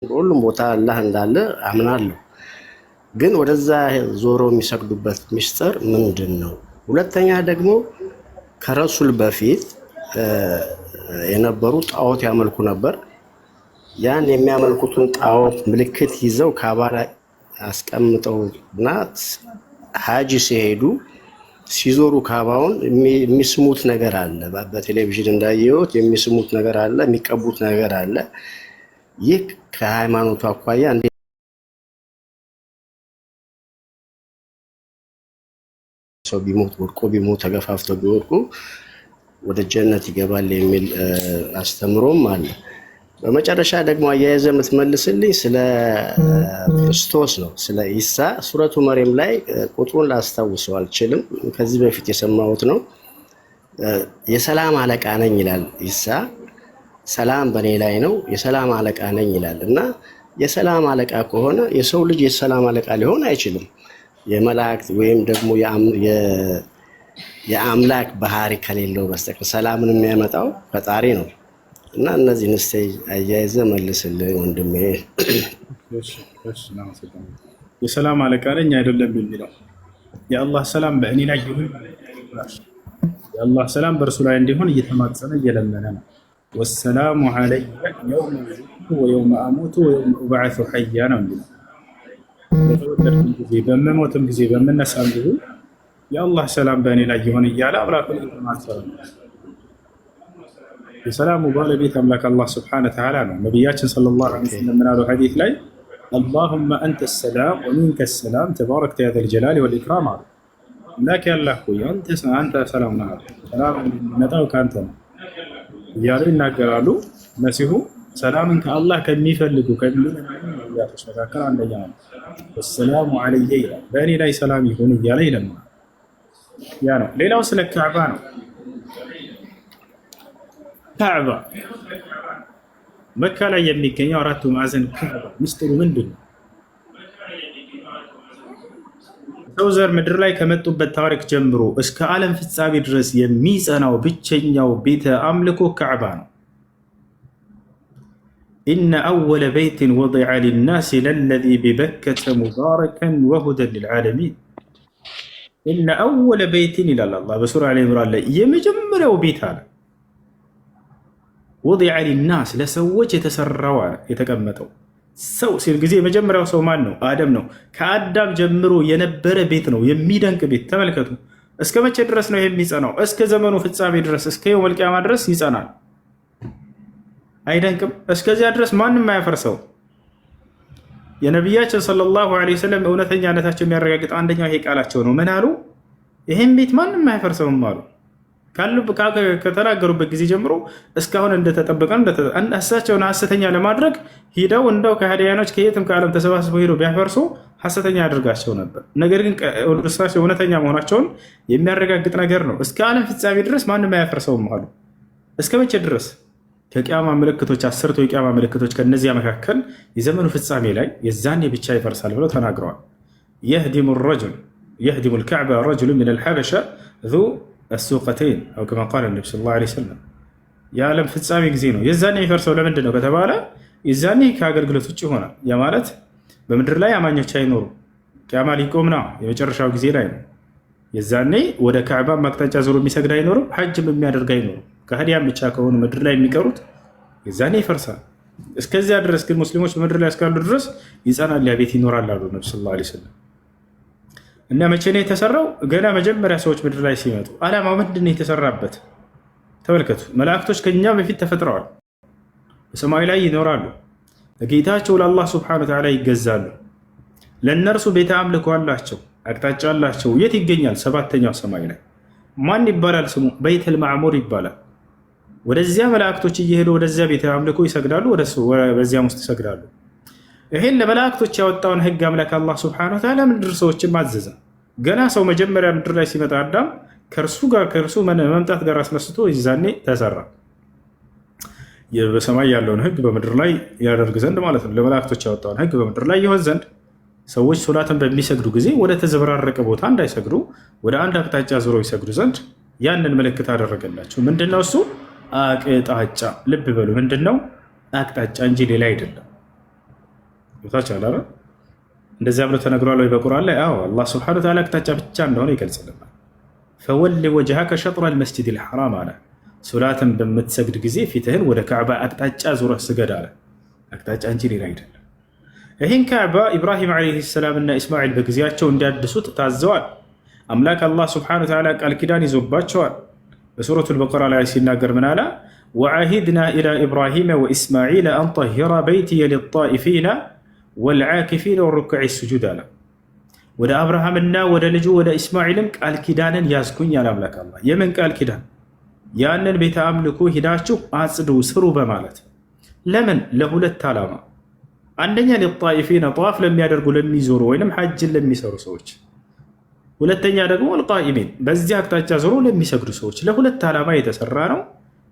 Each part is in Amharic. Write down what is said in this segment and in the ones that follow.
በሁሉም ቦታ አላህ እንዳለ አምናለሁ። ግን ወደዛ ዞሮ የሚሰግዱበት ምስጢር ምንድን ነው? ሁለተኛ ደግሞ ከረሱል በፊት የነበሩ ጣዖት ያመልኩ ነበር። ያን የሚያመልኩትን ጣዖት ምልክት ይዘው ካባ ላይ አስቀምጠውና ሀጂ ሲሄዱ ሲዞሩ ካባውን የሚስሙት ነገር አለ። በቴሌቪዥን እንዳየሁት የሚስሙት ነገር አለ፣ የሚቀቡት ነገር አለ። ይህ ከሃይማኖቱ አኳያ እንዴት ሰው ቢሞት ወድቆ ቢሞት ተገፋፍተው ቢወድቁ ወደ ጀነት ይገባል የሚል አስተምሮም አለ። በመጨረሻ ደግሞ አያይዘህ የምትመልስልኝ ስለ ክርስቶስ ነው፣ ስለ ኢሳ ሱረቱ መርየም ላይ ቁጥሩን ላስታውሰው አልችልም፣ ከዚህ በፊት የሰማሁት ነው። የሰላም አለቃ ነኝ ይላል ኢሳ። ሰላም በእኔ ላይ ነው፣ የሰላም አለቃ ነኝ ይላል እና የሰላም አለቃ ከሆነ የሰው ልጅ የሰላም አለቃ ሊሆን አይችልም። የመላእክት ወይም ደግሞ የአምላክ ባህሪ ከሌለው በስተቀር ሰላምን የሚያመጣው ፈጣሪ ነው። እና እነዚህን እስቲ አያይዘህ መልስልኝ ወንድሜ። የሰላም አለቃ ነኝ አይደለም የሚለው የአላህ ሰላም በእኔ ላይ ይሁን፣ የአላህ ሰላም በእርሱ ላይ እንዲሆን እየተማጸነ እየለመነ ነው። ወሰላሙ ዐለይየ የውመ ወሊድቱ ወየውመ አሙቱ ወየውመ ኡብዐሱ ሐያ ነው የሚለው። በተወለድኩም ጊዜ በምሞትም ጊዜ በምነሳም ጊዜ የአላህ ሰላም በእኔ ላይ ይሁን እያለ አምላኩን እየተማጸነ ነው። የሰላሙ ባለቤት አምላክ አላህ ስብሐነ ወተዓላ ነው። ነቢያችን ሰለላሁ ዐለይሂ ወሰለም ምን አሉ ሐዲስ ላይ አላሁመ አንተ ሰላም ወሚንከ ሰላም ተባረክተ ያ ዘል ጀላሊ ወል ኢክራም አሉ። አምላክ ያላህ ሆይ አንተ ሰላም ነህ፣ ሰላም የሚመጣው ከአንተ ነው እያሉ ይናገራሉ። መሲሁ ሰላምን ከአላህ ከሚፈልጉ ነቢያቶች መካከል አንደኛ ነው። ወሰላሙ ዐለይየ ይላል፣ በእኔ ላይ ሰላም ይሁን እያለ ይለምናል። ያ ነው። ሌላው ስለ ካዕባ ነው። ካዕባ መካ ላይ የሚገኘው አራቱ ማዕዘን ካዕባ ምስጢሩ ምንድን ነው? ሰው ዘር ምድር ላይ ከመጡበት ታሪክ ጀምሮ እስከ ዓለም ፍጻሜ ድረስ የሚጸናው ብቸኛው ቤተ አምልኮ ካዕባ ነው። ኢነ አወለ በይትን ወዲዐ ሊናስ ለለዚ ቢበከተ ሙባረከን ወሁደን ሊልዓለሚን። ኢነ አወለ በይትን ይላል አላህ በሱራ አሊ ኢምራን ላይ የመጀመሪያው ቤት አለ ወዲዐ ሊናስ ለሰዎች የተሰራው የተቀመጠው ሰው ሲል ጊዜ የመጀመሪያው ሰው ማን ነው? አደም ነው። ከአዳም ጀምሮ የነበረ ቤት ነው። የሚደንቅ ቤት ተመልከቱ። እስከ መቼ ድረስ ነው የሚጸናው? እስከ ዘመኑ ፍጻሜ ድረስ፣ እስከ የውመል ቂያማ ድረስ ይጸናል። አይደንቅም? እስከዚያ ድረስ ማንም አያፈርሰው። የነቢያችን ሰለላሁ ዐለይሂ ወሰለም እውነተኛነታቸው የሚያረጋግጠው አንደኛው ይሄ ቃላቸው ነው። ምን አሉ? ይህም ቤት ማንም አያፈርሰውም አሉ። ከተናገሩበት ጊዜ ጀምሮ እስካሁን እንደተጠበቀ እሳቸውን ሐሰተኛ ለማድረግ ሂደው እንደው ከሃዲያኖች ከየትም ከዓለም ተሰባስበው ሄደው ቢያፈርሱ ሐሰተኛ ያደርጋቸው ነበር። ነገር ግን እሳቸው እውነተኛ መሆናቸውን የሚያረጋግጥ ነገር ነው። እስከ ዓለም ፍጻሜ ድረስ ማንም አያፈርሰውም አሉ። እስከ መቼ ድረስ? ከቂያማ ምልክቶች፣ አስርቱ የቂያማ ምልክቶች ከነዚያ መካከል የዘመኑ ፍጻሜ ላይ የዛኔ ብቻ ይፈርሳል ብለው ተናግረዋል። የህዲሙ ልካዕባ ረጅሉ ሚን አልሐበሻ ዙ አሱቀተይን አው ከማ ቃለ ነቢ ሰለላሁ ዐለይሂ ወሰለም። የዓለም ፍጻሜ ጊዜ ነው። የዛኔ የሚፈርሰው ለምንድን ነው ከተባለ የዛኔ ከአገልግሎት ውጭ ይሆናል። ያ ማለት በምድር ላይ አማኞች አይኖሩም። ቂያማ ሊቆም ነው፣ የመጨረሻው ጊዜ ላይ ነው። የዛኔ ወደ ካዕባ አቅጣጫ ዞሮ የሚሰግድ አይኖርም፣ ሐጅም የሚያደርግ አይኖርም። ከሃዲያን ብቻ ከሆኑ ምድር ላይ የሚቀሩት የዛኔ ይፈርሳል። እስከዚያ ድረስ ግን ሙስሊሞች በምድር ላይ እስካሉ ድረስ ይጸናል፣ ያ ቤት ይኖራል አሉ ነቢ ሰለላሁ ዐለይሂ ወሰለም። እና መቼ ነው የተሰራው? ገና መጀመሪያ ሰዎች ምድር ላይ ሲመጡ። ዓላማው ምንድን ነው የተሰራበት? ተመልከቱ። መላእክቶች ከኛ በፊት ተፈጥረዋል፣ በሰማይ ላይ ይኖራሉ፣ ለጌታቸው ለአላህ ስብሐነሁ ወተዓላ ይገዛሉ። ለእነርሱ ቤተ አምልኮ አላቸው፣ አቅጣጫ አላቸው። የት ይገኛል? ሰባተኛው ሰማይ ላይ። ማን ይባላል ስሙ? በይተል ማዕሙር ይባላል። ወደዚያ መላእክቶች እየሄዱ ወደዚያ ቤተ አምልኮ ይሰግዳሉ፣ በዚያም ውስጥ ይሰግዳሉ። ይሄን ለመላእክቶች ያወጣውን ህግ አምላክ አላህ ሱብሓነሁ ወተዓላ ምድር ሰዎችን ማዘዘ። ገና ሰው መጀመሪያ ምድር ላይ ሲመጣ አዳም ከእርሱ መምጣት ጋር አስነስቶ ይዛኔ ተሰራ። በሰማይ ያለውን ህግ በምድር ላይ ያደርግ ዘንድ ማለት ነው። ለመላእክቶች ያወጣውን ህግ በምድር ላይ ይሆን ዘንድ ሰዎች ሶላትን በሚሰግዱ ጊዜ ወደ ተዘበራረቀ ቦታ እንዳይሰግዱ ወደ አንድ አቅጣጫ ዞሮ ይሰግዱ ዘንድ ያንን ምልክት አደረገላቸው። ምንድነው እሱ? አቅጣጫ። ልብ በሉ፣ ምንድነው? አቅጣጫ እንጂ ሌላ አይደለም። ይታቻል አይደል? እንደዚያ ብሎ ተነግሯል ወይ በቁርአን ላይ? አዎ አላህ ሱብሓነሁ ወተዓላ አቅጣጫ ብቻ እንደሆነ ይገልጽልናል። ፈወሊ ወጅሀከ ሸጥረል መስጂዲል ሐራም አለ። ሶላትን በምትሰግድ ጊዜ ፊትህን ወደ ካዕባ አቅጣጫ ዙረህ ስገድ አለ። አቅጣጫ እንጂ ሌላ አይደለም። ይህን ካዕባ ኢብራሂም ዓለይሂ ሰላም እና ኢስማዒል በጊዜያቸው እንዲያድሱት ታዘዋል። አምላክ አላህ ሱብሓነሁ ወተዓላ ቃል ኪዳን ይዞባቸዋል። በሱረቱል በቀራ ላይ ሲናገር ምን አለ? ወዐሂድና ኢላ ኢብራሂመ ወኢስማዒል አን ጠሂራ በይቲየ ሊጣኢፊነ ወልዓኪፊነ ወሩክዕ ሱጁድ አለ። ወደ አብርሃምና ወደ ልጁ ወደ ኢስማዒልም ቃል ኪዳንን ያዝኩኝ ያለ አምላክ አላህ። የምን ቃል ኪዳን? ያንን ቤተ አምልኮ ሂዳችሁ አጽዱ፣ ስሩ በማለት ለምን? ለሁለት ዓላማ። አንደኛ ሊጣኢፊነ ጠዋፍ ለሚያደርጉ ለሚዞሩ ወይም ሐጅን ለሚሰሩ ሰዎች፣ ሁለተኛ ደግሞ አልቃኢሚን በዚህ አቅጣጫ ዞሮ ለሚሰግዱ ሰዎች። ለሁለት ዓላማ የተሰራ ነው።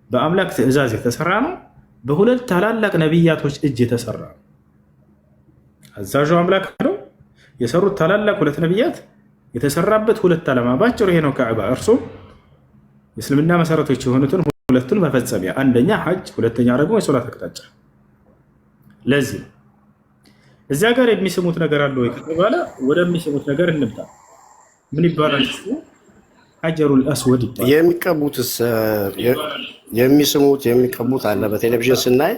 በአምላክ ትእዛዝ የተሰራ ነው። በሁለት ታላላቅ ነቢያቶች እጅ የተሰራ ነው። አዛዡ አምላክ ነው። የሰሩት ታላላቅ ሁለት ነቢያት የተሰራበት ሁለት ዓላማ ባጭሩ ይሄ ነው። ካዕባ እርሱም የእስልምና መሰረቶች የሆኑትን ሁለቱን መፈጸሚያ፣ አንደኛ ሐጅ፣ ሁለተኛ ደግሞ የሶላት አቅጣጫ። ለዚህ እዚያ ጋር የሚስሙት ነገር አለ ወይ ከተባለ ወደሚስሙት ነገር እንምጣ። ምን ይባላል? ሐጀሩል አስወድ ይባላል። የሚቀቡትስ የሚስሙት የሚቀቡት አለ። በቴሌቪዥን ስናይ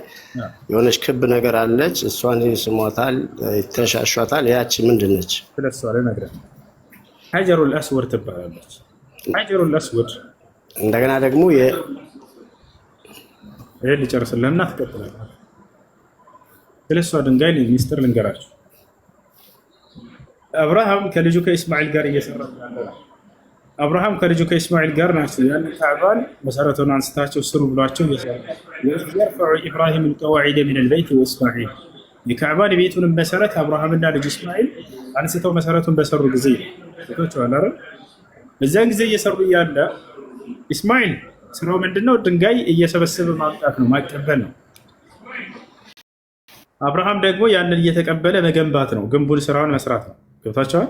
የሆነች ክብ ነገር አለች። እሷን ይስሟታል፣ ይተሻሿታል። ያቺ ምንድን ነች? ስለሷ ለነገር ሐጀሩል አስወድ ትባላለች። ሐጀሩል አስወድ እንደገና ደግሞ ይሄ ልጨርስልህና ትቀጥላለህ። ስለሷ ድንጋይ ሚስጥር ልንገራችሁ። አብርሃም ከልጁ ከኢስማኤል ጋር እየሰራ ነው። አብርሃም ከልጁ ከኢስማኤል ጋር ናቸው። ያን ካዕባን መሰረቱን አንስታቸው ስሩ ብሏቸው የርፈዑ ኢብራሂም ልቀዋዒደ ሚን ልበይት ወኢስማዒል የካዕባን የቤቱን መሰረት አብርሃምና ልጁ ኢስማኤል አንስተው መሰረቱን በሰሩ ጊዜ ቶችዋል። በዚያን ጊዜ እየሰሩ እያለ ኢስማኤል ስራው ምንድነው? ድንጋይ እየሰበሰበ ማምጣት ነው፣ ማቀበል ነው። አብርሃም ደግሞ ያንን እየተቀበለ መገንባት ነው፣ ግንቡን ስራውን መስራት ነው። ገብታችኋል?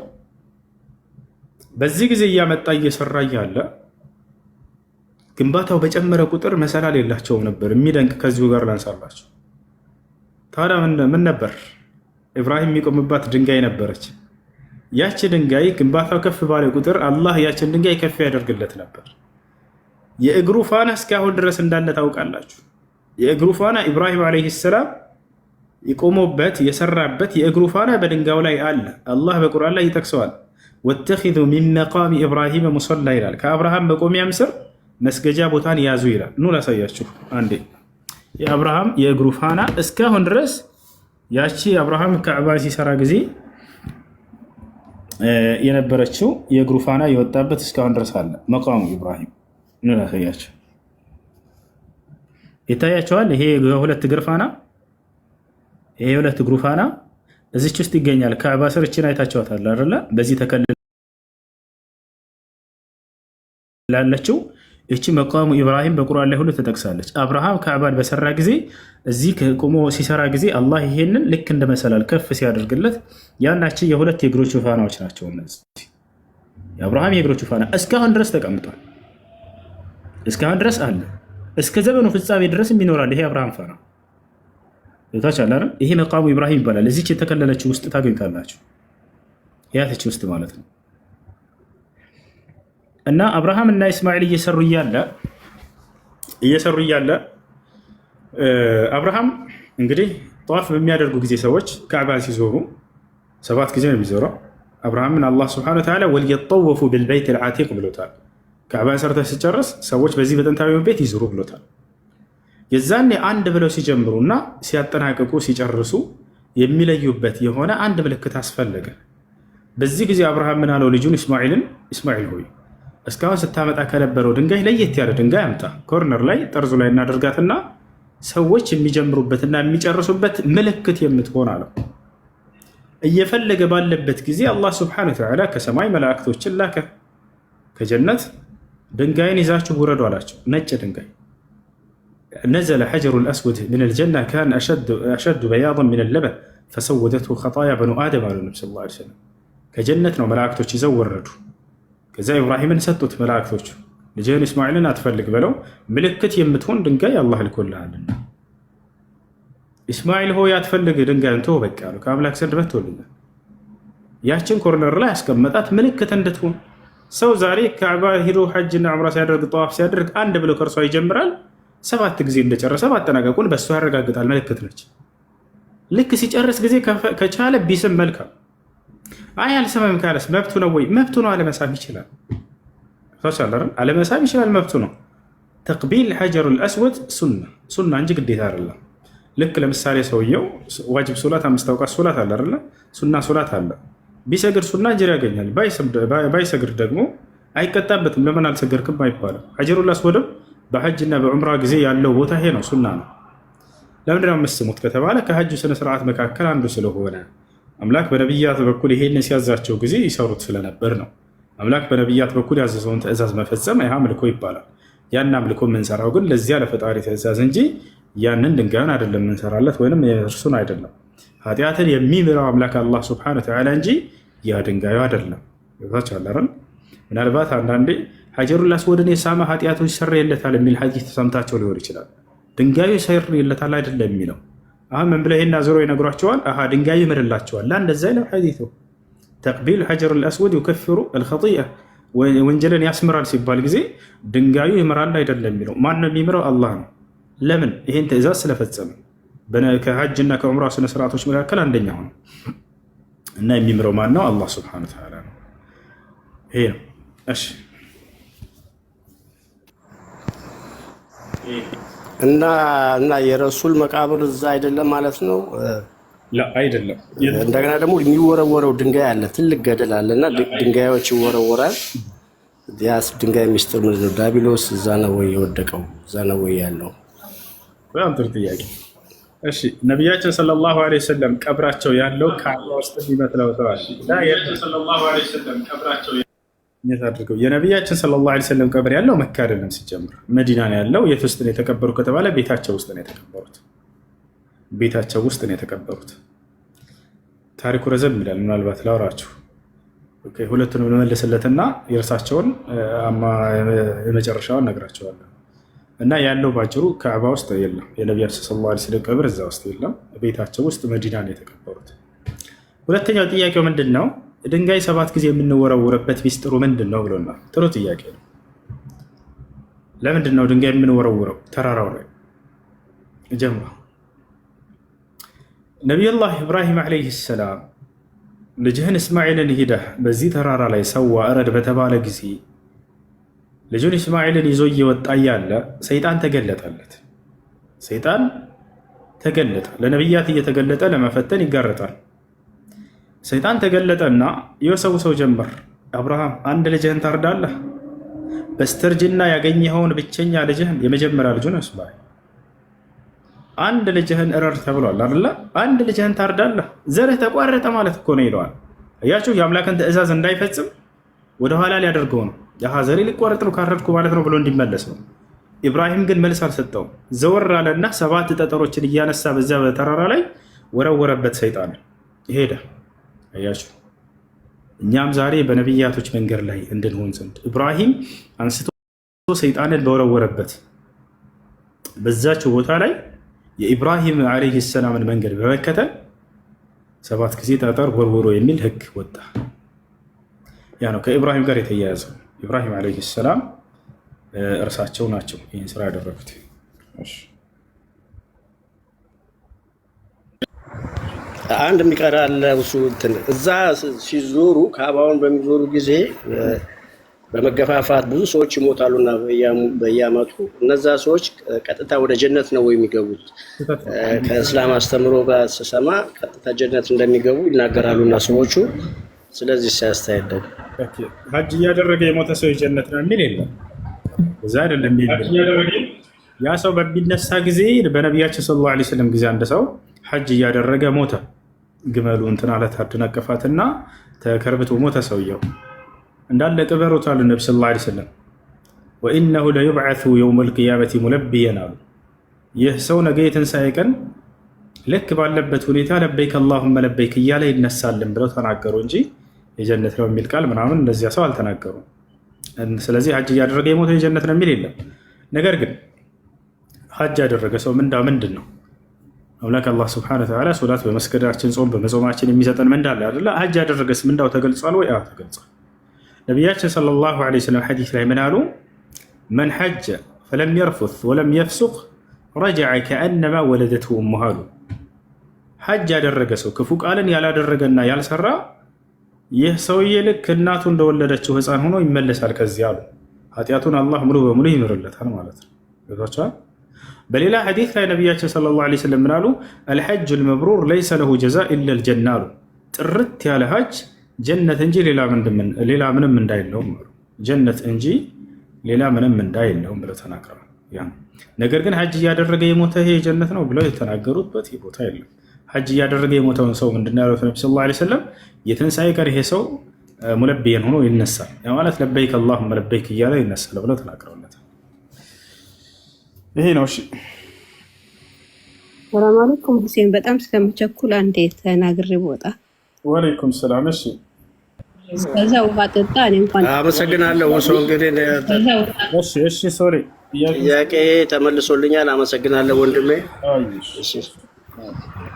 በዚህ ጊዜ እያመጣ እየሰራ እያለ ግንባታው በጨመረ ቁጥር መሰላል የላቸውም ነበር። የሚደንቅ ከዚሁ ጋር ላንሳላቸው። ታዲያ ምን ነበር? ኢብራሂም የሚቆምባት ድንጋይ ነበረች። ያቺ ድንጋይ ግንባታው ከፍ ባለ ቁጥር አላህ ያችን ድንጋይ ከፍ ያደርግለት ነበር። የእግሩ ፋና እስካሁን ድረስ እንዳለ ታውቃላችሁ። የእግሩ ፋና ኢብራሂም ዓለይሂ ሰላም የቆመበት የሰራበት የእግሩ ፋና በድንጋዩ ላይ አለ። አላህ በቁርአን ላይ ይጠቅሰዋል። ወተኺዙ ሚን መቃሚ ኢብራሂም ሙሰላ ይላል። ከአብርሃም መቆሚያም ስር መስገጃ ቦታን ያዙ ይላል። ኑ ላሳያችሁ አንዴ። የአብርሃም የእግሩ ፋና እስካሁን ድረስ ያቺ አብርሃም ካዕባ ሲሰራ ጊዜ የነበረችው የእግሩ ፋና የወጣበት እስካሁን ድረስ አለ። መቃሙ ኢብራሂም ኑ ላሳያችሁ። ይታያቸዋል። ይሄ የሁለት እግር ፋና ይሄ የሁለት እግሩ ፋና እዚች ውስጥ ይገኛል። ካዕባ ስር እችን አይታችኋታል አይደለ? በዚህ ተከልላለችው እቺ መቃሙ ኢብራሂም በቁርአን ላይ ሁሉ ተጠቅሳለች። አብርሃም ካዕባን በሰራ ጊዜ እዚህ ቆሞ ሲሰራ ጊዜ አላህ ይሄንን ልክ እንደ መሰላል ከፍ ሲያደርግለት ያናችን የሁለት የእግሮቹ ፋናዎች ናቸው። እነዚህ የአብርሃም የእግሮቹ ፋና እስካሁን ድረስ ተቀምጧል። እስካሁን ድረስ አለ። እስከ ዘመኑ ፍጻሜ ድረስ ይኖራል። ይሄ አብርሃም ፋና ታች አለ አይደል? ይሄ መቃሙ ኢብራሂም ይባላል። እዚች የተከለለችው ውስጥ ታገኙታላችሁ። ያተች ውስጥ ማለት ነው። እና አብርሃም እና ኢስማኤል እየሰሩ እያለ አብርሃም እንግዲህ ጠዋፍ በሚያደርጉ ጊዜ ሰዎች ካዕባን ሲዞሩ 7 ጊዜ ነው የሚዞረው። አብርሃምን አላህ ሱብሓነሁ ወተዓላ ወልየጠወፉ ቢልበይት አልዓቲቅ ብሎታል። ካዕባን ሰርተህ ሲጨርስ ሰዎች በዚህ በጥንታዊ ቤት ይዞሩ ብሎታል። የዛኔ አንድ ብለው ሲጀምሩና ሲያጠናቅቁ ሲጨርሱ የሚለዩበት የሆነ አንድ ምልክት አስፈለገ። በዚህ ጊዜ አብርሃም ምን አለው ልጁን ኢስማኤልን፣ ኢስማኤል ሆይ እስካሁን ስታመጣ ከነበረው ድንጋይ ለየት ያለ ድንጋይ አምጣ፣ ኮርነር ላይ ጠርዙ ላይ እናደርጋትና ሰዎች የሚጀምሩበትና የሚጨርሱበት ምልክት የምትሆን አለው። እየፈለገ ባለበት ጊዜ አላህ ሱብሓነሁ ወተዓላ ከሰማይ መላእክቶችን ላከ። ከጀነት ድንጋይን ይዛችሁ ውረዱ አላቸው። ነጭ ድንጋይ ነዘለ ሐጀሩል አስወድ ሚነል ጀና ካነ አሸዱ በያደን ሚነል ለበን ፈሰወደትሁ ኸጣያ በኑ አደም አሉ ነቢ ሰለላሁ ዐለይሂ ወሰለም። ከጀነት ነው መላእክቶች ይዘው ወረዱ። ከዛ ኢብራሂምን ሰጡት መላእክቶቹ። ልጅህን እስማኤልን አትፈልግ በለው ምልክት የምትሆን ድንጋይ አላህ ልኮልሃልና ኢስማኤል ሆይ አትፈልግ ድንጋይን ተው በቃ አሉ። ከአምላክ ዘንድ መጥቶልኛል። ያችን ኮርነር ላይ ያስቀመጣት ምልክት እንድትሆን። ሰው ዛሬ ካዕባ ሂዶ ሐጅና ዑምራ ሲያደርግ ጠዋፍ ሲያደርግ አንድ ብሎ ከእርሷ ይጀምራል። 7 ጊዜ እንደጨረሰ ማጠናቀቁን በእሱ ያረጋግጣል። ምልክት ነች። ልክ ሲጨርስ ጊዜ ከቻለ ቢስም መልካም። አይ አልሰማም ካለስ መብቱ ነው ወይ? መብቱ ነው። አለመሳም ይችላል። አለመሳም ይችላል፣ መብቱ ነው። ተቅቢል ሐጀሩል አስወድ ሱና እንጂ ግዴታ አይደለም። ልክ ለምሳሌ ሰውየው ዋጅብ ሶላት 5 አውቃት ሶላት አለ አይደለ? ሱና ሶላት አለ። ቢሰግድ ሱና አጅር ያገኛል። ባይሰግድ ደግሞ አይቀጣበትም። ለምን አልሰገድክም አይባልም። ሐጀሩል አስወድም በሐጅና በዑምራ ጊዜ ያለው ቦታ ይሄ ነው፣ ሱና ነው። ለምንድነው የምትስሙት ከተባለ ከሐጁ ስነ ስርዓት መካከል አንዱ ስለሆነ አምላክ በነቢያት በኩል ይሄን ሲያዛቸው ጊዜ ይሰሩት ስለነበር ነው። አምላክ በነቢያት በኩል ያዘዘውን ትእዛዝ መፈጸም ይህ አምልኮ ይባላል። ያን አምልኮ የምንሰራው ግን ለዚያ ለፈጣሪ ትእዛዝ እንጂ ያንን ድንጋዩን አይደለም የምንሰራለት ወይም እርሱን አይደለም። ኃጢአትን የሚምረው አምላክ አላህ ሱብሓነሁ ወተዓላ እንጂ ያ ድንጋዩ አይደለም። ይታቻላል። ምናልባት አንዳንዴ ሐጀሩል አስወድን የሳመ ኃጢአቶች ይሰረይለታል የሚል ሐዲስ ተሰምታቸው ሊሆን ይችላል። ድንጋዩ ይሰረይለታል አይደለም የሚለው። አሁን ምን ብለው ይሄን አዝሮ ይነግሯቸዋል። ድንጋዩ ይምርላቸዋል። እንደዛ ይለው ሐዲሱ ተቅቢል ሐጀሩል አስወድ ይከፍሩ አልኸጢአ ወንጀልን ያስምራል ሲባል ጊዜ ድንጋዩ ይምራል አይደለም የሚለው። ማን ነው የሚምረው? አላህ ነው። ለምን? ይሄን ትእዛዝ ስለፈጸመ ከሐጅና ከዑምራ ስነ ስርዓቶች መካከል አንደኛው ነው እና የሚምረው ማን ነው? አላህ ሱብሓነሁ ወተዓላ ነው። ይሄ ነው። እሺ እና የረሱል መቃብር እዛ አይደለም ማለት ነው? አይደለም። እንደገና ደግሞ የሚወረወረው ድንጋይ አለ፣ ትልቅ ገደል አለና ድንጋዮች ይወረወራል። ያስ ድንጋይ ሚስጥር ምንድን ነው? ዳቢሎስ እዛ ነው ወይ የወደቀው? እዛ ነው ወይ ያለው? በጣም ጥሩ ጥያቄ። እሺ ነቢያችን ሰለላሁ ዐለይሂ ወሰለም ቀብራቸው ያለው ካዕባ ውስጥ የሚመስለው ሰው አለ። የነቢያችን ሰለላሁ ዐለይሂ ወሰለም ቀብር ያለው መካ አይደለም፣ ሲጀምር መዲና ነው ያለው። የት ውስጥ ነው የተቀበሩ ከተባለ ቤታቸው ውስጥ ነው የተቀበሩት። ቤታቸው ውስጥ ነው የተቀበሩት። ታሪኩ ረዘም ይላል። ምናልባት ላውራችሁ ሁለቱንም ልመልስለትና የእርሳቸውን የመጨረሻውን ነግራቸዋለሁ። እና ያለው ባጭሩ ካዕባ ውስጥ የለም። የነቢያችን ሰለላሁ ዐለይሂ ወሰለም ቀብር እዛ ውስጥ የለም። ቤታቸው ውስጥ መዲና ነው የተቀበሩት። ሁለተኛው ጥያቄው ምንድን ነው? ድንጋይ 7 ጊዜ የምንወረውረበት ሚስጥሩ ምንድን ነው ብሎናል። ጥሩ ጥያቄ ነው። ለምንድን ነው ድንጋይ የምንወረውረው? ተራራው ላይ ጀምሮ ነቢዩላህ ኢብራሂም ዓለይሂ ሰላም ልጅህን እስማኤልን ሂደህ በዚህ ተራራ ላይ ሰዋ እረድ በተባለ ጊዜ ልጁን እስማኤልን ይዞ እየወጣ እያለ ሰይጣን ተገለጠለት። ሰይጣን ተገለጠ። ለነቢያት እየተገለጠ ለመፈተን ይጋረጣል። ሰይጣን ተገለጠና የወሰውሰው ጀመር። አብርሃም አንድ ልጅህን ታርዳለህ? በስተርጅና ያገኘኸውን ብቸኛ ልጅህን የመጀመሪያ ልጁን እስማኤል አንድ ልጅህን እረር ተብሏል አይደለ? አንድ ልጅህን ታርዳለህ? ዘርህ ተቋረጠ ማለት እኮ ነው ይለዋል። እያችሁ የአምላክን ትእዛዝ እንዳይፈጽም ወደኋላ ሊያደርገው ነው። ዘሬ ሊቋረጥ ነው ካረድኩ ማለት ነው ብሎ እንዲመለስ ነው። ኢብራሂም ግን መልስ አልሰጠውም። ዘወር አለና 7 ጠጠሮችን እያነሳ በዚያ በተራራ ላይ ወረወረበት። ሰይጣን ሄደ። አያችሁ እኛም ዛሬ በነቢያቶች መንገድ ላይ እንድንሆን ዘንድ ኢብራሂም አንስቶ ሰይጣንን በወረወረበት በዛችው ቦታ ላይ የኢብራሂም ዓለይሂ ሰላምን መንገድ በመከተል 7 ጊዜ ጠጠር ወርውሮ የሚል ህግ ወጣ። ያ ነው ከኢብራሂም ጋር የተያያዘው። ኢብራሂም ዓለይሂ ሰላም እርሳቸው ናቸው ይህን ስራ ያደረጉት። አንድ የሚቀር አለ። እዛ ሲዞሩ ካዕባውን በሚዞሩ ጊዜ በመገፋፋት ብዙ ሰዎች ይሞታሉና በየዓመቱ እነዛ ሰዎች ቀጥታ ወደ ጀነት ነው የሚገቡት። ከእስላም አስተምሮ ጋር ስሰማ ቀጥታ ጀነት እንደሚገቡ ይናገራሉና ሰዎቹ። ስለዚህ ሲያስተያየው ሀጅ እያደረገ የሞተ ሰው የጀነት ነው የሚል የለም። እዛ አይደለም። ያ ሰው በሚነሳ ጊዜ በነቢያችን ሰለላሁ ዐለይሂ ወሰለም ጊዜ አንድ ሰው ሀጅ እያደረገ ሞተ። ግመሉ እንትን አለት አደናቀፋትና ተከርብቶ ሞተ። ሰውየው እንዳለ ቅበሩት አሉ ነብዩ ሰለላሁ ዐለይሂ ወሰለም። ወኢነሁ ለዩብዐሱ የውመል ቂያመቲ ሙለቢየን አሉ። ይህ ሰው ነገ የትንሣኤ ቀን ልክ ባለበት ሁኔታ ለበይክ አላሁመ ለበይክ እያለ ይነሳልን ብለው ተናገሩ እንጂ የጀነት ነው የሚል ቃል ምናምን እንደዚያ ሰው አልተናገሩም። ስለዚህ ሀጅ እያደረገ የሞተ የጀነት ነው የሚል የለም። ነገር ግን ሀጅ ያደረገ ሰው ምንድን ነው? አምላክ አላህ ሱብሓነሁ ወተዓላ ሶላት በመስገዳችን ጾም በመጾማችን የሚሰጠን ምንዳ አለ አይደለ? ሐጅ ያደረገስ ምንዳው ተገልጿል ወይ? አዎ ተገልጿል። ነቢያችን ሰለላሁ ዐለይሂ ወሰለም ሐዲስ ላይ ምን አሉ? መን ሐጀ ፈለም የርፉት ወለም የፍሱቅ ረጀዐ ከአነማ ወለደትሁ ኡሙሁ አሉ። ሐጅ ያደረገ ሰው ክፉ ቃልን ያላደረገና ያልሰራ ይህ ሰውዬ ልክ እናቱ እንደወለደችው ሕፃን ሆኖ ይመለሳል ከዚህ አሉ። ኃጢአቱን አላህ ሙሉ በሙሉ ይምርለታል ማለት ነው። ገብቷችኋል? በሌላ ሐዲስ ላይ ነቢያችን ሰለላሁ ዐለይሂ ወሰለም ምን አሉ? አልሐጁል መብሩር ለይሰ ለሁ ጀዛእ ኢለል ጀና አሉ። ጥርት ያለ ሐጅ ጀነት እንጂ ሌላ ምንም እንዳይለውም አሉ። ጀነት እንጂ ሌላ ምንም እንዳይለውም ብለው ተናግረዋል። ነገር ግን ሐጅ እያደረገ የሞተ ይሄ ጀነት ነው ብለው የተናገሩበት ቦታ የለም። ሐጅ እያደረገ የሞተውን ሰው ምንድን ነው ያሉት ነቢ ሰለላሁ ዐለይሂ ወሰለም? የትንሣኤ ቀን ይሄ ሰው ሙለቢየን ሆኖ ይነሳል። ማለት ለበይክ አላሁመ ለበይክ እያለ ይነሳል ብለው ተናግረውለታል። ይሄ ነው። እሺ ሰላም አለይኩም ሁሴን፣ በጣም ስለምቸኩል አንዴ ተናግሬ ቦጣ። ወአለይኩም ሰላም። እሺ ከዛ ውሃ ጠጣ። እኔ እንኳን አመሰግናለሁ። ወሶ እንግዲህ እሺ ሶሪ ጥያቄ ተመልሶልኛል። አመሰግናለሁ ወንድሜ።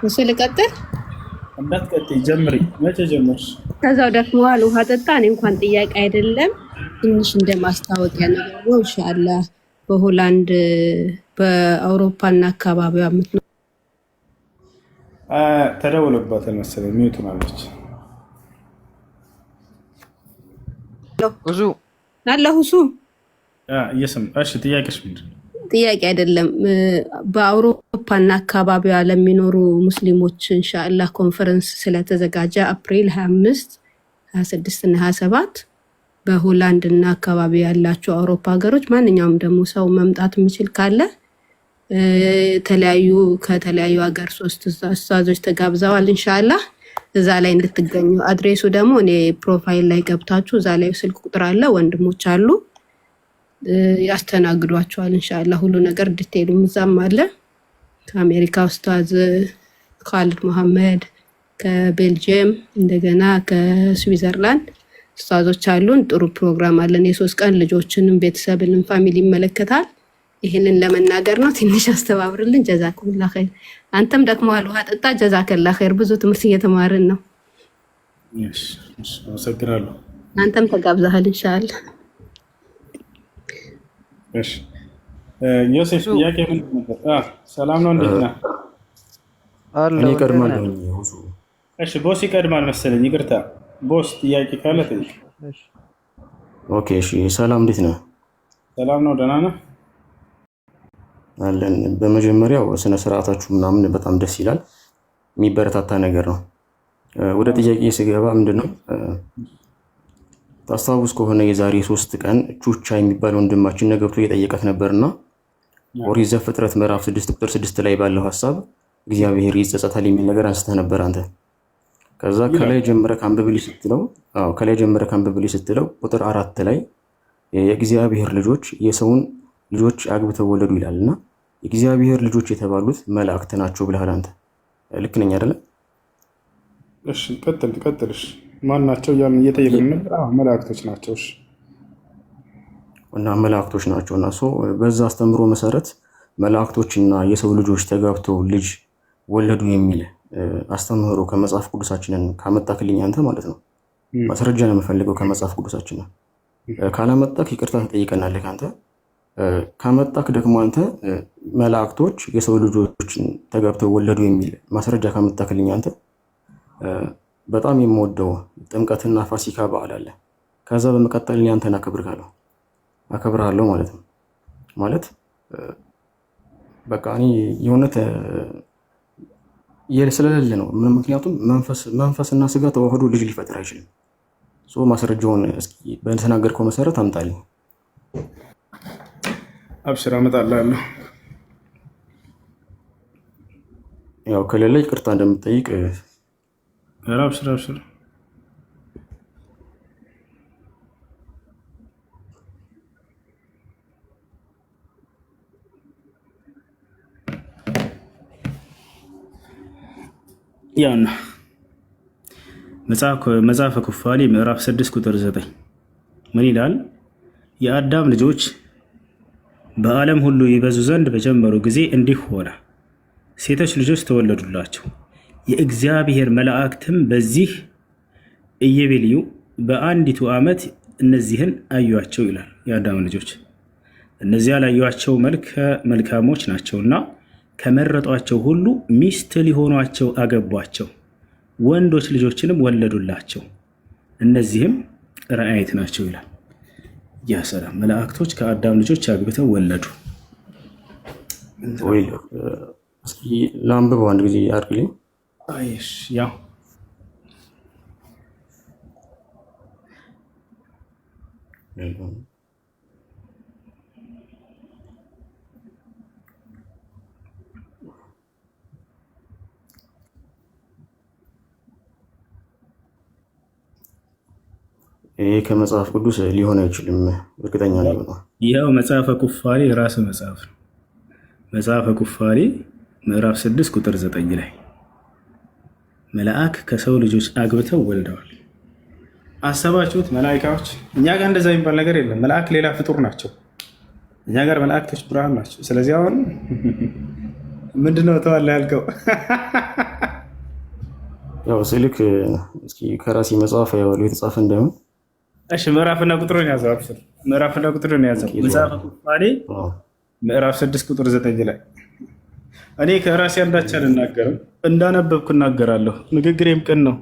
እሱ ልቀጥል? እንዳትቀጥይ ጀምሪ። መቼ ጀመርሽ? ከዛው ደክመዋል። ውሃ ጠጣ። እኔ እንኳን ጥያቄ አይደለም ትንሽ እንደማስታወቂያ ነገር ነው። ኢንሻአላህ በሆላንድ በአውሮፓና አካባቢዋ የምትኖር ተደውሎባታል መሰለኝ። ሚዩት ማለች ሁሱ አለ ሁሱ እየሰማሽ ጥያቄሽ ምንድን ነው? ጥያቄ አይደለም። በአውሮፓና አካባቢዋ ለሚኖሩ ሙስሊሞች ኢንሻአላህ ኮንፈረንስ ስለተዘጋጀ አፕሪል 25፣ 26 እና 27 በሆላንድ እና አካባቢ ያላችሁ አውሮፓ ሀገሮች ማንኛውም ደግሞ ሰው መምጣት የሚችል ካለ ከተለያዩ ሀገር 3 ኡስታዞች ተጋብዘዋል። ኢንሻአላህ እዛ ላይ እንድትገኙ። አድሬሱ ደግሞ እኔ ፕሮፋይል ላይ ገብታችሁ እዛ ላይ ስልክ ቁጥር አለ፣ ወንድሞች አሉ ያስተናግዷቸዋል። ኢንሻአላህ ሁሉ ነገር ዲቴይሉም እዛም አለ። ከአሜሪካ ኡስታዝ ካሊድ መሐመድ፣ ከቤልጅየም እንደገና ከስዊዘርላንድ ኡስታዞች አሉን። ጥሩ ፕሮግራም አለን። የ3 ቀን ልጆችንም ቤተሰብንም ፋሚሊ ይመለከታል። ይህንን ለመናገር ነው። ትንሽ አስተባብርልን። ጀዛኩሙላ ኸይር። አንተም ደክመዋል፣ ውሃ ጠጣ። ጀዛከላ ኸይር። ብዙ ትምህርት እየተማርን ነው። አመሰግናለሁ። አንተም ተጋብዘሃል ኢንሻአላህ። እሺ ዮሴፍ ጥያቄ ምንድን ነበር? ሰላም ነው፣ እንዴት ነህ? እኔ ቀድማለሁ። እሺ ቦስ ይቀድማል መሰለኝ። ይቅርታ ቦስ ጥያቄ ካለ ጠይቅ። ኦኬ እሺ። ሰላም እንዴት ነህ? ሰላም ነው፣ ደህና ነህ? አለን። በመጀመሪያው ስነ ስርዓታችሁ ምናምን በጣም ደስ ይላል፣ የሚበረታታ ነገር ነው። ወደ ጥያቄ ስገባ ምንድነው ታስታውስ ከሆነ የዛሬ 3 ቀን ቹቻ የሚባል ወንድማችን ገብቶ እየጠየቀት ነበርና ኦሪት ዘፍጥረት ምዕራፍ 6 ቁጥር 6 ላይ ባለው ሐሳብ እግዚአብሔር ይጸጸታል የሚል ነገር አንስተህ ነበር አንተ። ከዛ ከላይ ጀምረህ አንብብልኝ ስትለው ቁጥር 4 ላይ የእግዚአብሔር ልጆች የሰውን ልጆች አግብተው ወለዱ ይላልና የእግዚአብሔር ልጆች የተባሉት መላእክት ናቸው ብለሃል አንተ። ልክ ነኝ አይደለ? እሺ ቀጥልሽ። ማን ናቸው እያልን እየጠየቅን ነበር። መላእክቶች ናቸው። እሺ እና መላእክቶች ናቸውና በዛ አስተምሮ መሰረት መላእክቶችና የሰው ልጆች ተጋብተው ልጅ ወለዱ የሚል አስተምህሮ ከመጽሐፍ ቅዱሳችንን ካመጣክልኝ አንተ ማለት ነው። ማስረጃ ነው የምፈልገው ከመጽሐፍ ቅዱሳችን። ካላመጣክ ይቅርታ ትጠይቀናለህ አንተ። ካመጣክ ደግሞ አንተ መላእክቶች የሰው ልጆችን ተጋብተው ወለዱ የሚል ማስረጃ ካመጣክልኝ አንተ በጣም የምወደው ጥምቀትና ፋሲካ በዓል አለ። ከዛ በመቀጠል እኔ አንተን አከብርሃለሁ ማለት ነው። ማለት በቃ እኔ የእውነት ስለሌለ ነው። ምክንያቱም መንፈስና ስጋ ተዋህዶ ልጅ ሊፈጥር አይችልም። ማስረጃውን እስኪ በተናገርከው መሰረት አምጣልኝ። አብሽር አመጣልሃለሁ። ያው ከሌለ ይቅርታ እንደምትጠይቅ አብሽር። ያውና መጽሐፈ ኩፋሌ ምዕራፍ 6 ቁጥር 9 ምን ይላል? የአዳም ልጆች በዓለም ሁሉ ይበዙ ዘንድ በጀመሩ ጊዜ እንዲህ ሆነ፣ ሴቶች ልጆች ተወለዱላቸው። የእግዚአብሔር መላእክትም በዚህ ኢዮቤልዩ በአንዲቱ ዓመት እነዚህን አዩአቸው ይላል። የአዳም ልጆች እነዚያ ላዩአቸው መልካሞች ናቸውና ከመረጧቸው ሁሉ ሚስት ሊሆኗቸው አገቧቸው፣ ወንዶች ልጆችንም ወለዱላቸው። እነዚህም ረአይት ናቸው ይላል። ያ ሰላም መላእክቶች ከአዳም ልጆች አግብተው ወለዱ። እስኪ ላንብበው አንድ ጊዜ አድርግልኝ። ያው ይሄ ከመጽሐፍ ቅዱስ ሊሆን አይችልም፣ እርግጠኛ ነው። ይኸው መጽሐፈ ኩፋሌ የራሱ መጽሐፍ ነው። መጽሐፈ ኩፋሌ ምዕራፍ 6 ቁጥር 9 ላይ መልአክ ከሰው ልጆች አግብተው ወልደዋል። አሰባችሁት? መላኢካዎች እኛ ጋር እንደዛ የሚባል ነገር የለም። መልአክ ሌላ ፍጡር ናቸው። እኛ ጋር መላእክቶች ብርሃን ናቸው። ስለዚህ አሁን ምንድነው ተዋላ ያልከው? ያው ስልክ እስኪ ከራሴ መጽሐፍ ያለው የተጻፈ እንዳይሆን። እሺ ምዕራፍና ቁጥሩን ያዘው። አብሽር ምዕራፍና ቁጥሩን ያዘው። መጽሐፈ ኩፋሌ ምዕራፍ 6 ቁጥር 9 ላይ እኔ ከራሴ አንዳች አልናገርም፣ እንዳነበብኩ እናገራለሁ። ንግግሬም ቅን ነው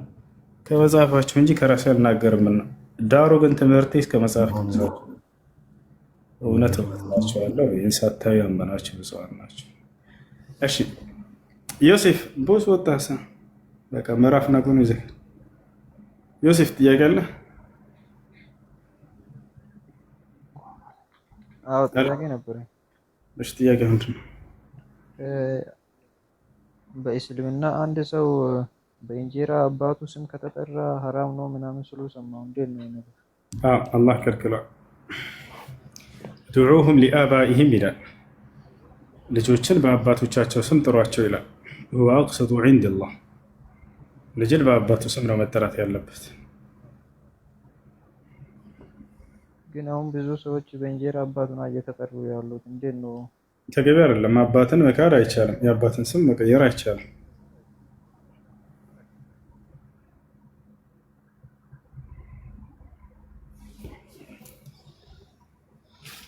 ከመጽሐፋቸው እንጂ ከራሴ አልናገርምና፣ ዳሩ ግን ትምህርቴ እስከ መጽሐፍ እውነት ናቸዋለሁ። ይህን ሳታዩ ያመናቸው ብፁዓን ናቸው። እሺ ዮሴፍ ቦስ ወጣሳ በቃ ምዕራፍና ቁጥሩን ይዘህ ዮሴፍ ጥያቄ አለ? አዎ ጥያቄ ነበረ። እሺ ጥያቄ ምንድን ነው? በእስልምና አንድ ሰው በእንጀራ አባቱ ስም ከተጠራ ሐራም ነው ምናምን ስሉ ሰማሁ። እንዴት ነው ነገር? አላህ ከልክሏል። ድዑሁም ሊአባኢሂም ይላል። ልጆችን በአባቶቻቸው ስም ጥሯቸው ይላል። ሁወ አቅሰጡ ዒንደላህ። ልጅን በአባቱ ስም ነው መጠራት ያለበት። ግን አሁን ብዙ ሰዎች በእንጀራ አባት ነው እየተጠሩ ያሉት። እንዴት ነው? ተገቢ አይደለም። አባትን መካድ አይቻልም። የአባትን ስም መቀየር አይቻልም።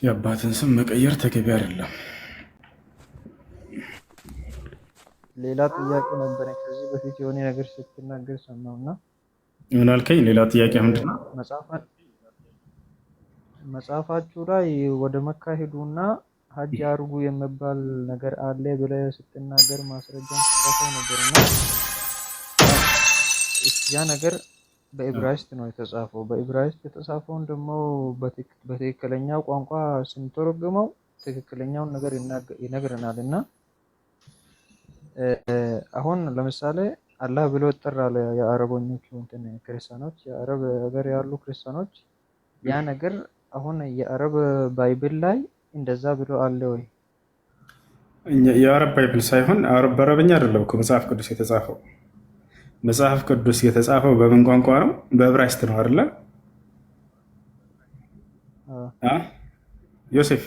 የአባትን ስም መቀየር ተገቢ አይደለም። ሌላ ጥያቄ ነበረ። ከዚህ በፊት የሆነ ነገር ስትናገር ሰማሁና ምን አልከኝ? ሌላ ጥያቄ ምንድን ነው? መጽሐፋችሁ ላይ ወደ መካ ሄዱና ሀጅ አርጉ የሚባል ነገር አለ ብለህ ስትናገር ማስረጃን ስታሳይ ነበርና ያ ነገር በዕብራይስጥ ነው የተጻፈው። በዕብራይስጥ የተጻፈውን ደግሞ በትክክለኛው ቋንቋ ስንተረጉመው ትክክለኛውን ነገር ይነግረናል። እና አሁን ለምሳሌ አላህ ብሎ ይጠራል። የአረቦኞቹ ክርስቲያኖች፣ የአረብ ሀገር ያሉ ክርስቲያኖች ያ ነገር አሁን የአረብ ባይብል ላይ እንደዛ ብሎ አለ ወይ? የአረብ ባይብል ሳይሆን በአረብኛ አይደለም እኮ መጽሐፍ ቅዱስ የተጻፈው። መጽሐፍ ቅዱስ የተጻፈው በምን ቋንቋ ነው? በዕብራይስጥ ነው አይደለ ዮሴፍ?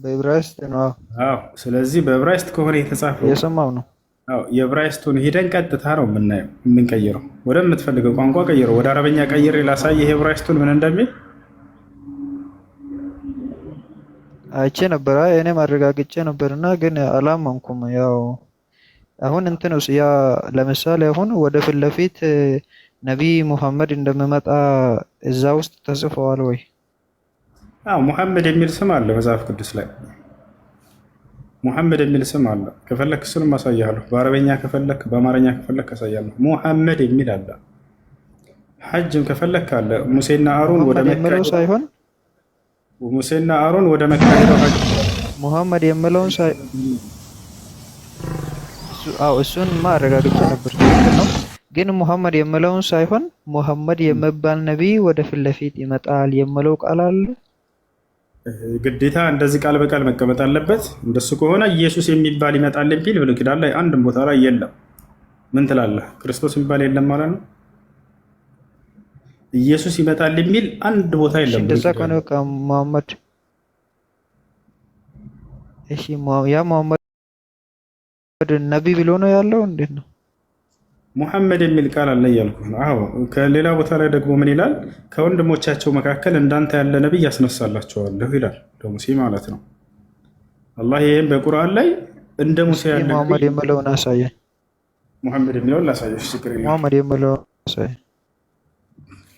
በዕብራይስጥ ነው። ስለዚህ በዕብራይስጥ ከሆነ የተጻፈው የሰማው ነው። የዕብራይስጡን ሂደን ቀጥታ ነው የምንቀይረው። ወደምትፈልገው ቋንቋ ቀይረው። ወደ አረበኛ ቀይሬ ላሳየህ የዕብራይስጡን ምን እንደሚል አይቼ ነበር። እኔም አረጋግጬ ነበርና ግን አላመንኩም። ያው አሁን እንትንስ ያ ለምሳሌ አሁን ወደ ፊት ለፊት ነቢይ ሙሐመድ እንደሚመጣ እዛ ውስጥ ተጽፈዋል ወይ? ሙሐመድ የሚል ስም አለ መጽሐፍ ቅዱስ ላይ። ሙሐመድ የሚል ስም አለ። ከፈለክ እሱንም አሳያለሁ። በአረበኛ ከፈለክ፣ በአማርኛ ከፈለክ አሳያለሁ። ሙሐመድ የሚል አለ። ሐጅም ከፈለክ አለ። ሙሴና አሮን ወደ መካ ሳይሆን ሙሴና አሮን ወደ መካ ሄደው ሐጅ ሙሐመድ የሚለውን እሱን ማረጋግጬ ነበር ነው። ግን ሙሐመድ የሚለውን ሳይሆን ሙሐመድ የሚባል ነቢይ ወደ ፊት ለፊት ይመጣል የሚለው ቃል አለ። ግዴታ እንደዚህ ቃል በቃል መቀመጥ አለበት። እንደሱ ከሆነ ኢየሱስ የሚባል ይመጣል የሚል ብሉይ ኪዳን ላይ አንድም ቦታ ላይ የለም። ምን ትላለህ? ክርስቶስ የሚባል የለም ማለት ነው? ኢየሱስ ይመጣል የሚል አንድ ቦታ የለም። እንደዛ ከሆነ ሙሐመድ እሺ ያ ሙሐመድ ነቢ ብሎ ነው ያለው? እንዴት ነው? ሙሐመድ የሚል ቃል አለ እያልኩ ነው። አዎ ከሌላ ቦታ ላይ ደግሞ ምን ይላል? ከወንድሞቻቸው መካከል እንዳንተ ያለ ነቢይ ያስነሳላቸዋለሁ ይላል። ለሙሴ ማለት ነው። አላህ ይህም በቁርአን ላይ እንደ ሙሴ ያለ ሙሐመድ የሚለውን አሳየን። ሙሐመድ የሚለውን ላሳየሽ። ችግር የለውም። ሙሐመድ የሚለውን አሳየን።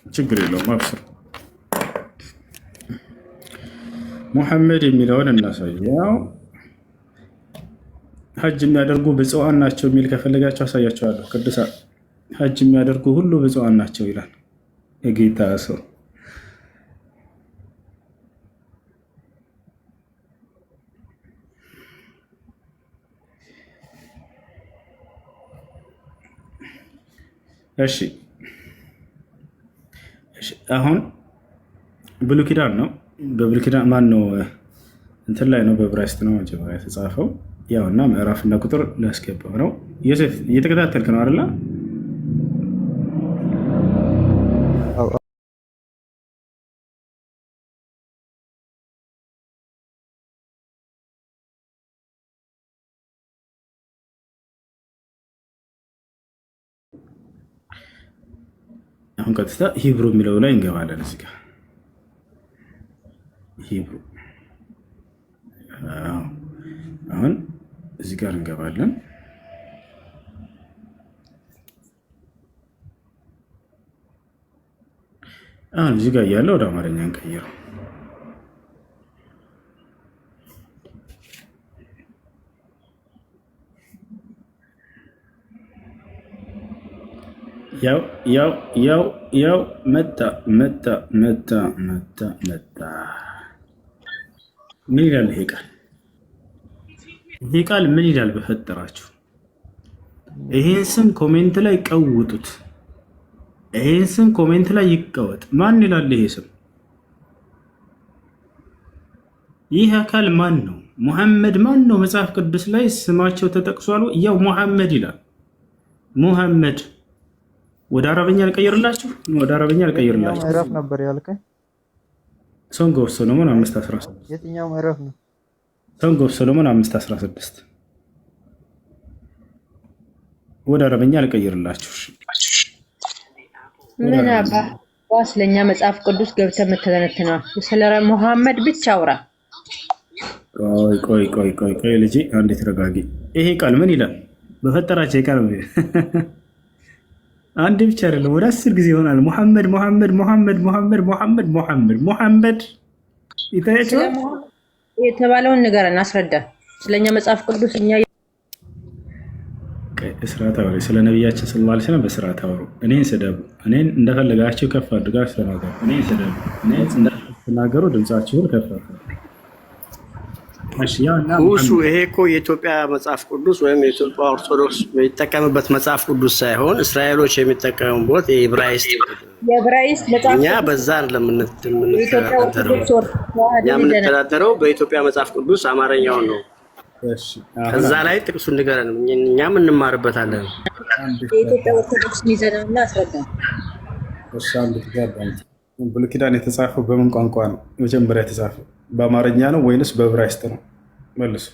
ችግር የለውም። አብሽር። ሙሐመድ የሚለውን እናሳየው። ሐጅ የሚያደርጉ ብፁዓን ናቸው የሚል ከፈለጋቸው አሳያቸዋለሁ። ቅዱሳን ሐጅ የሚያደርጉ ሁሉ ብፁዓን ናቸው ይላል የጌታ ሰው። እሺ አሁን ብሉይ ኪዳን ነው። በብሉይ ኪዳን ማን ነው? እንትን ላይ ነው፣ በዕብራይስጥ ነው መጀመሪያ የተጻፈው። ያውና ምዕራፍና ቁጥር ላስገባው ነው። ዮሴፍ እየተከታተልክ ነው አይደል? አሁን ቀጥታ ሂብሩ የሚለው ላይ እንገባለን። እዚህ ጋር ሂብሩ አሁን እዚህ ጋር እንገባለን። አሁን እዚህ ጋር እያለ ወደ አማርኛ እንቀይረው። ያው መጣ። ምን ይላል ይሄ ቃል? ይሄ ቃል ምን ይላል? በፈጠራችሁ ይሄን ስም ኮሜንት ላይ ቀውጡት። ይሄን ስም ኮሜንት ላይ ይቀወጥ። ማን ይላል ይሄ ስም? ይህ አካል ማን ነው? ሙሐመድ ማን ነው? መጽሐፍ ቅዱስ ላይ ስማቸው ተጠቅሷል። ያው ሙሐመድ ይላል። ሙሐመድ ወደ አረበኛ አልቀይርላችሁ። ወደ አረበኛ አልቀይርላችሁ። ምዕራፍ ነበር ያልከኝ? ሶንግ ኦፍ ሶሎሞን 5:16። የትኛው ምዕራፍ ነው? ሶንግ ኦፍ ሶሎሞን 5:16። ወደ አረበኛ አልቀይርላችሁ። ምን አባ ስለኛ መጽሐፍ ቅዱስ ገብተህ የምትተነትነው? ስለ ሙሐመድ ብቻ አውራ። ቆይ ልጄ አንዴ ተረጋጊ። ይሄ ቃል ምን ይላል? በፈጠራቸው ቃል አንድ ብቻ አይደለም፣ ወደ 10 ጊዜ ይሆናል። ሙሐመድ ይታያቸዋል። የተባለውን ንገረን፣ አስረዳ። ስለኛ መጽሐፍ ቅዱስ እኛ ስርዓት አውሪ። ስለ ነቢያችን ሰለላሁ ዐለይሂ ወሰለም በስርዓት አውሩ። እኔን ስደቡ። እኔን እንደፈለጋችሁ ከፍ አድርጋችሁ ተናገሩ። እኔን ስደቡ። እኔን እንደተናገሩ ድምጻችሁን ከፍ አድርጉ። እሱ ይሄ እኮ የኢትዮጵያ መጽሐፍ ቅዱስ ወይም የኢትዮጵያ ኦርቶዶክስ የሚጠቀምበት መጽሐፍ ቅዱስ ሳይሆን እስራኤሎች የሚጠቀሙበት የዕብራይስጥ መጽሐፍ። እኛ በዛ የምንተዳደረው በኢትዮጵያ መጽሐፍ ቅዱስ አማርኛውን ነው። ከዛ ላይ ጥቅሱን ንገረን፣ እኛም እንማርበታለን። የኢትዮጵያ ኦርቶዶክስ ሚዘናና አስረዳ። ብሉይ ኪዳን የተጻፈው በምን ቋንቋ ነው? መጀመሪያ የተጻፈው በአማርኛ ነው ወይንስ በዕብራይስጥ ነው? መልሱ።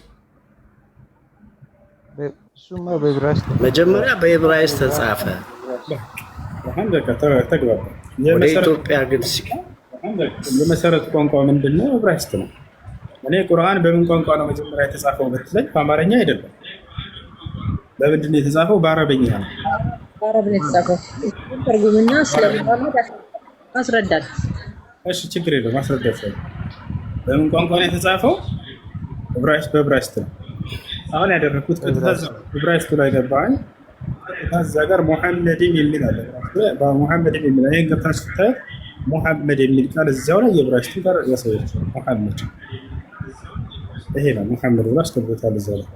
እሱማ በዕብራይስጥ። መጀመሪያ በዕብራይስጥ ተጻፈ። ወደ ኢትዮጵያ ግን የመሰረቱ ቋንቋ ምንድን ነው? ዕብራይስጥ ነው። እኔ ቁርአን በምን ቋንቋ ነው መጀመሪያ የተጻፈው ብትለኝ በአማርኛ አይደለም። በምንድን ነው የተጻፈው? በአረበኛ ነው። በአረብ ነው የተጻፈው። ትርጉምና ስለሙሐመድ አስረዳል። እሺ ችግር የለውም፣ አስረዳት። በምን ቋንቋ ነው የተጻፈው? በዕብራይስጥ ነው። አሁን ያደረኩት ቀጥታ ዕብራይስጡ ላይ ገባኝ። እዛ ጋር ሙሐመድን የሚል አለ። በሙሐመድን የሚል ይሄን ገብታችሁ ስታዩት ሙሐመድ የሚል ቃል እዚያው ላይ የዕብራይስጡ ጋር ያሳያችኋል። ሙሐመድ ይሄ ነው። ሙሐመድ ብሎ አስገብቶታል እዛ ላይ።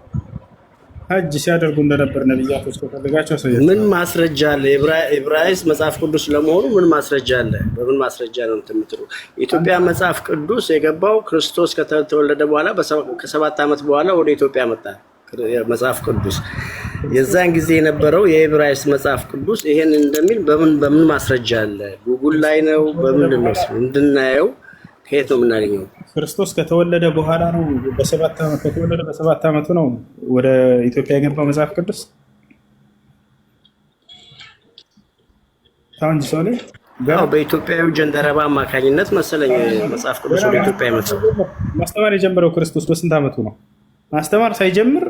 ሐጅ ሲያደርጉ እንደነበር ነብያቶች ከፈለጋቸው ያሳያችኋል። ምን ማስረጃ አለ? ዕብራይስጥ መጽሐፍ ቅዱስ ለመሆኑ ምን ማስረጃ አለ? በምን ማስረጃ ነው የምትምትሉ? የኢትዮጵያ መጽሐፍ ቅዱስ የገባው ክርስቶስ ከተወለደ በኋላ ከ7 ዓመት በኋላ ወደ ኢትዮጵያ መጣ መጽሐፍ ቅዱስ። የዛን ጊዜ የነበረው የዕብራይስጥ መጽሐፍ ቅዱስ ይሄን እንደሚል በምን ማስረጃ አለ? ጉጉል ላይ ነው? በምንድን ነው እንድናየው? ከየት ነው የምናገኘው? ክርስቶስ ከተወለደ በኋላ ነው። ከተወለደ በ7 ዓመቱ ነው ወደ ኢትዮጵያ የገባው መጽሐፍ ቅዱስ። ታንጅ ሶሊ በኢትዮጵያዊ ጀንደረባ አማካኝነት መሰለኝ መጽሐፍ ቅዱስ ወደ ኢትዮጵያ የመጣው። ማስተማር የጀመረው ክርስቶስ በስንት ዓመቱ ነው? ማስተማር ሳይጀምር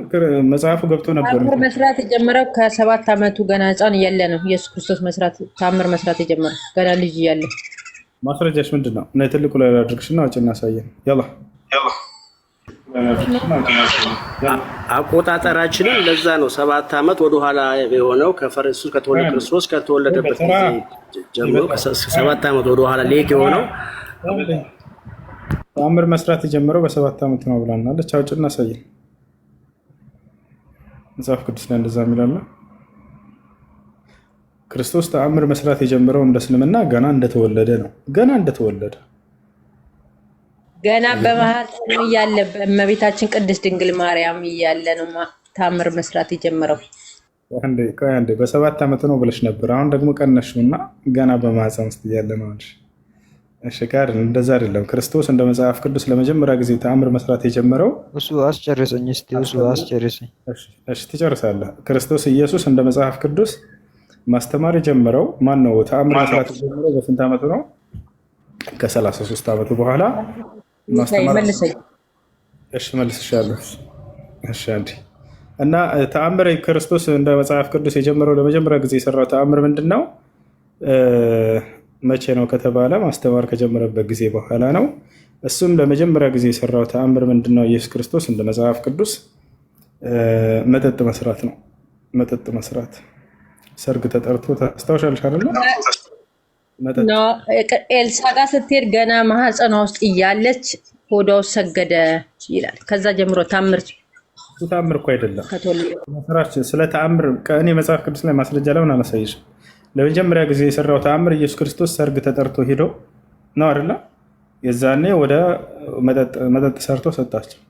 መጽሐፉ ገብቶ ነበር። ተአምር መስራት የጀመረው ከ7 ዓመቱ ገና ሕፃን እያለ ነው። ኢየሱስ ክርስቶስ ተአምር መስራት የጀመረው ገና ልጅ እያለ። ማስረጃሽ ምንድን ነው? እና ትልቁ ላይ አድርግሽና ወጪ እናሳየን። ያላ አቆጣጠራችንን ለዛ ነው 7 ዓመት ወደኋላ የሆነው ክርስቶስ ከተወለደበት ጊዜ ጀምሮ 7 ዓመት ወደኋላ ሌት የሆነው ተአምር መስራት የጀመረው በ7 ዓመት ነው ብላናለች። አውጭ እናሳየን። መጽሐፍ ቅዱስ ላይ እንደዛ የሚላለ ክርስቶስ ተአምር መስራት የጀመረው እንደ እስልምና ገና እንደተወለደ ነው። ገና በማህፀን እያለ በእመቤታችን ቅድስት ድንግል ማርያም እያለ ነው ተአምር መስራት የጀመረው። አንዴ በ7 ዓመት ነው ብለሽ ነበር። አሁን ደግሞ ቀነሽውና ገና በማህፀን ውስጥ እያለ ነው። እሺ ጋር እንደዛ አይደለም። ክርስቶስ እንደ መጽሐፍ ቅዱስ ለመጀመሪያ ጊዜ ተአምር መስራት የጀመረው እሱ አስጨርሰኝ እስቲ እሱ አስጨርሰኝ። እሺ ትጨርሳለህ። ክርስቶስ ኢየሱስ እንደ መጽሐፍ ቅዱስ ማስተማር የጀመረው ማን ነው? ተአምር መስራት የጀመረው በስንት ዓመቱ ነው? ከ33 ዓመቱ በኋላ ማስተማር። እሺ መልስሻለሁ። እሺ አንዴ እና ተአምር ክርስቶስ እንደ መጽሐፍ ቅዱስ የጀመረው ለመጀመሪያ ጊዜ የሰራው ተአምር ምንድን ነው? መቼ ነው ከተባለ ማስተማር ከጀመረበት ጊዜ በኋላ ነው። እሱም ለመጀመሪያ ጊዜ የሰራው ተአምር ምንድን ነው? ኢየሱስ ክርስቶስ እንደ መጽሐፍ ቅዱስ መጠጥ መስራት ነው። መጠጥ መስራት፣ ሰርግ ተጠርቶ ታስታውሻለሽ አይደል? ኤልሳ ጋር ስትሄድ ገና ማህፀኗ ውስጥ እያለች ሆዷ ውስጥ ሰገደ ይላል። ከዛ ጀምሮ ተአምር እኮ አይደለም። ስለ ተአምር ከእኔ መጽሐፍ ቅዱስ ላይ ማስረጃ ለምን አላሳይሽም? ለመጀመሪያ ጊዜ የሰራው ተአምር ኢየሱስ ክርስቶስ ሰርግ ተጠርቶ ሄዶ ነው አይደለ? የዛኔ ወደ መጠጥ ሰርቶ ሰጣቸው።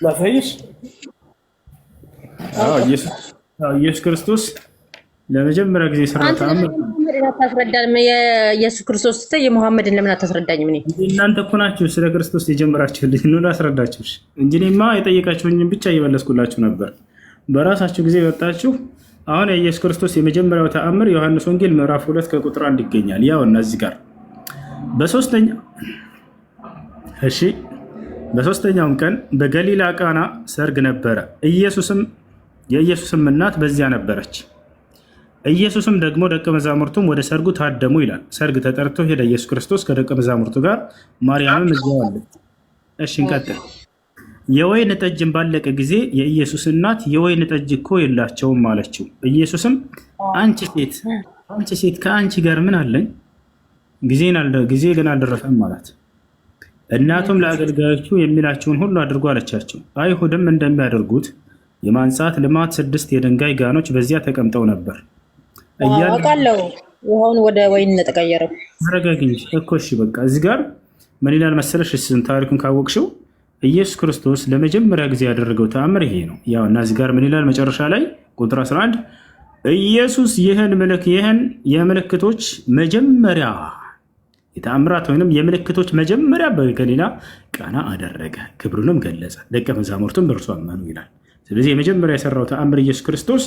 ላሳይሽ። ኢየሱስ ክርስቶስ ለመጀመሪያ ጊዜ የሰራው ተአምር አታስረዳንም? የኢየሱስ ክርስቶስ የሙሐመድን ለምን አታስረዳኝም? እናንተ እኮ ናችሁ ስለ ክርስቶስ የጀመራችሁልኝ ነው ላስረዳችሁ እንጂ እኔማ የጠየቃችሁኝን ብቻ እየመለስኩላችሁ ነበር። በራሳችሁ ጊዜ ወጣችሁ። አሁን የኢየሱስ ክርስቶስ የመጀመሪያው ተአምር ዮሐንስ ወንጌል ምዕራፍ 2 ከቁጥር 1 ይገኛል። ያው እና እዚህ ጋር በሶስተኛውም ቀን በገሊላ ቃና ሰርግ ነበረ። የኢየሱስም እናት በዚያ ነበረች። ኢየሱስም ደግሞ ደቀ መዛሙርቱም ወደ ሰርጉ ታደሙ ይላል። ሰርግ ተጠርቶ ሄደ ኢየሱስ ክርስቶስ ከደቀ መዛሙርቱ ጋር፣ ማርያምም እዚያው አለች። እሺ እንቀጥል። የወይን ጠጅም ባለቀ ጊዜ የኢየሱስ እናት የወይን ጠጅ እኮ የላቸውም አለችው። ኢየሱስም አንቺ ሴት ከአንቺ ጋር ምን አለኝ? ጊዜ ግን አልደረሰም አላት። እናቱም ለአገልጋዮቹ የሚላቸውን ሁሉ አድርጎ አለቻቸው። አይሁድም እንደሚያደርጉት የማንጻት ልማት 6 የድንጋይ ጋኖች በዚያ ተቀምጠው ነበር። አውቃለሁ፣ ውሃውን ወደ ወይን ተቀየረው። ተረጋጊ እንጂ እኮ። እሺ በቃ እዚህ ጋር ምን ይላል መሰለሽ? ታሪኩን ካወቅሽው ኢየሱስ ክርስቶስ ለመጀመሪያ ጊዜ ያደረገው ተአምር ይሄ ነው። ያው እና እዚህ ጋር ምን ይላል መጨረሻ ላይ ቁጥር 11 ኢየሱስ ይህን የምልክቶች መጀመሪያ የተአምራት ወይንም የምልክቶች መጀመሪያ በገሊላ ቃና አደረገ፣ ክብሩንም ገለጸ፣ ደቀ መዛሙርቱም በእርሱ አመኑ ይላል። ስለዚህ የመጀመሪያ የሰራው ተአምር ኢየሱስ ክርስቶስ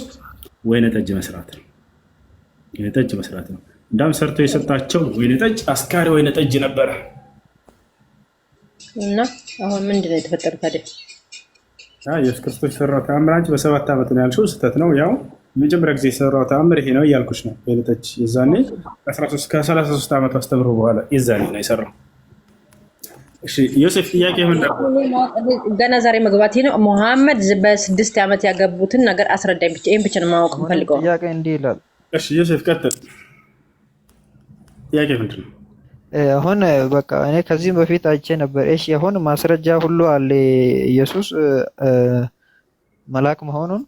ወይነ ጠጅ መስራት ነው። እንዳም ሰርቶ የሰጣቸው ወይነ ጠጅ አስካሪ ወይነ ጠጅ ነበረ። እና አሁን ምንድነው የተፈጠረው ታዲያ? ኢየሱስ ክርስቶስ የሰራው ተአምር አንቺ በ7 ዓመት ነው ያልሽው ስህተት ነው። ያው መጀመሪያ ጊዜ የሰራው ተአምር ይሄ ነው እያልኩሽ ነው። ወይነ ጠጅ የዛኔ ከ33 ዓመት አስተምሮ በኋላ የዛኔ ነው የሰራው። እሺ ዮሴፍ ጥያቄ ምንድነው? ገና ዛሬ መግባቴ ነው። ሙሐመድ በ6 ዓመት ያገቡትን ነገር አስረዳኝ ብቻ። ይሄን ብቻ ነው ማወቅ ፈልገው። ጥያቄ እንዲህ ይላል። እሺ ዮሴፍ ቀጥል። ጥያቄ ምንድነው? አሁን በቃ እኔ ከዚህም በፊት አይቼ ነበር። እሺ አሁን ማስረጃ ሁሉ አለ ኢየሱስ መልአክ መሆኑን።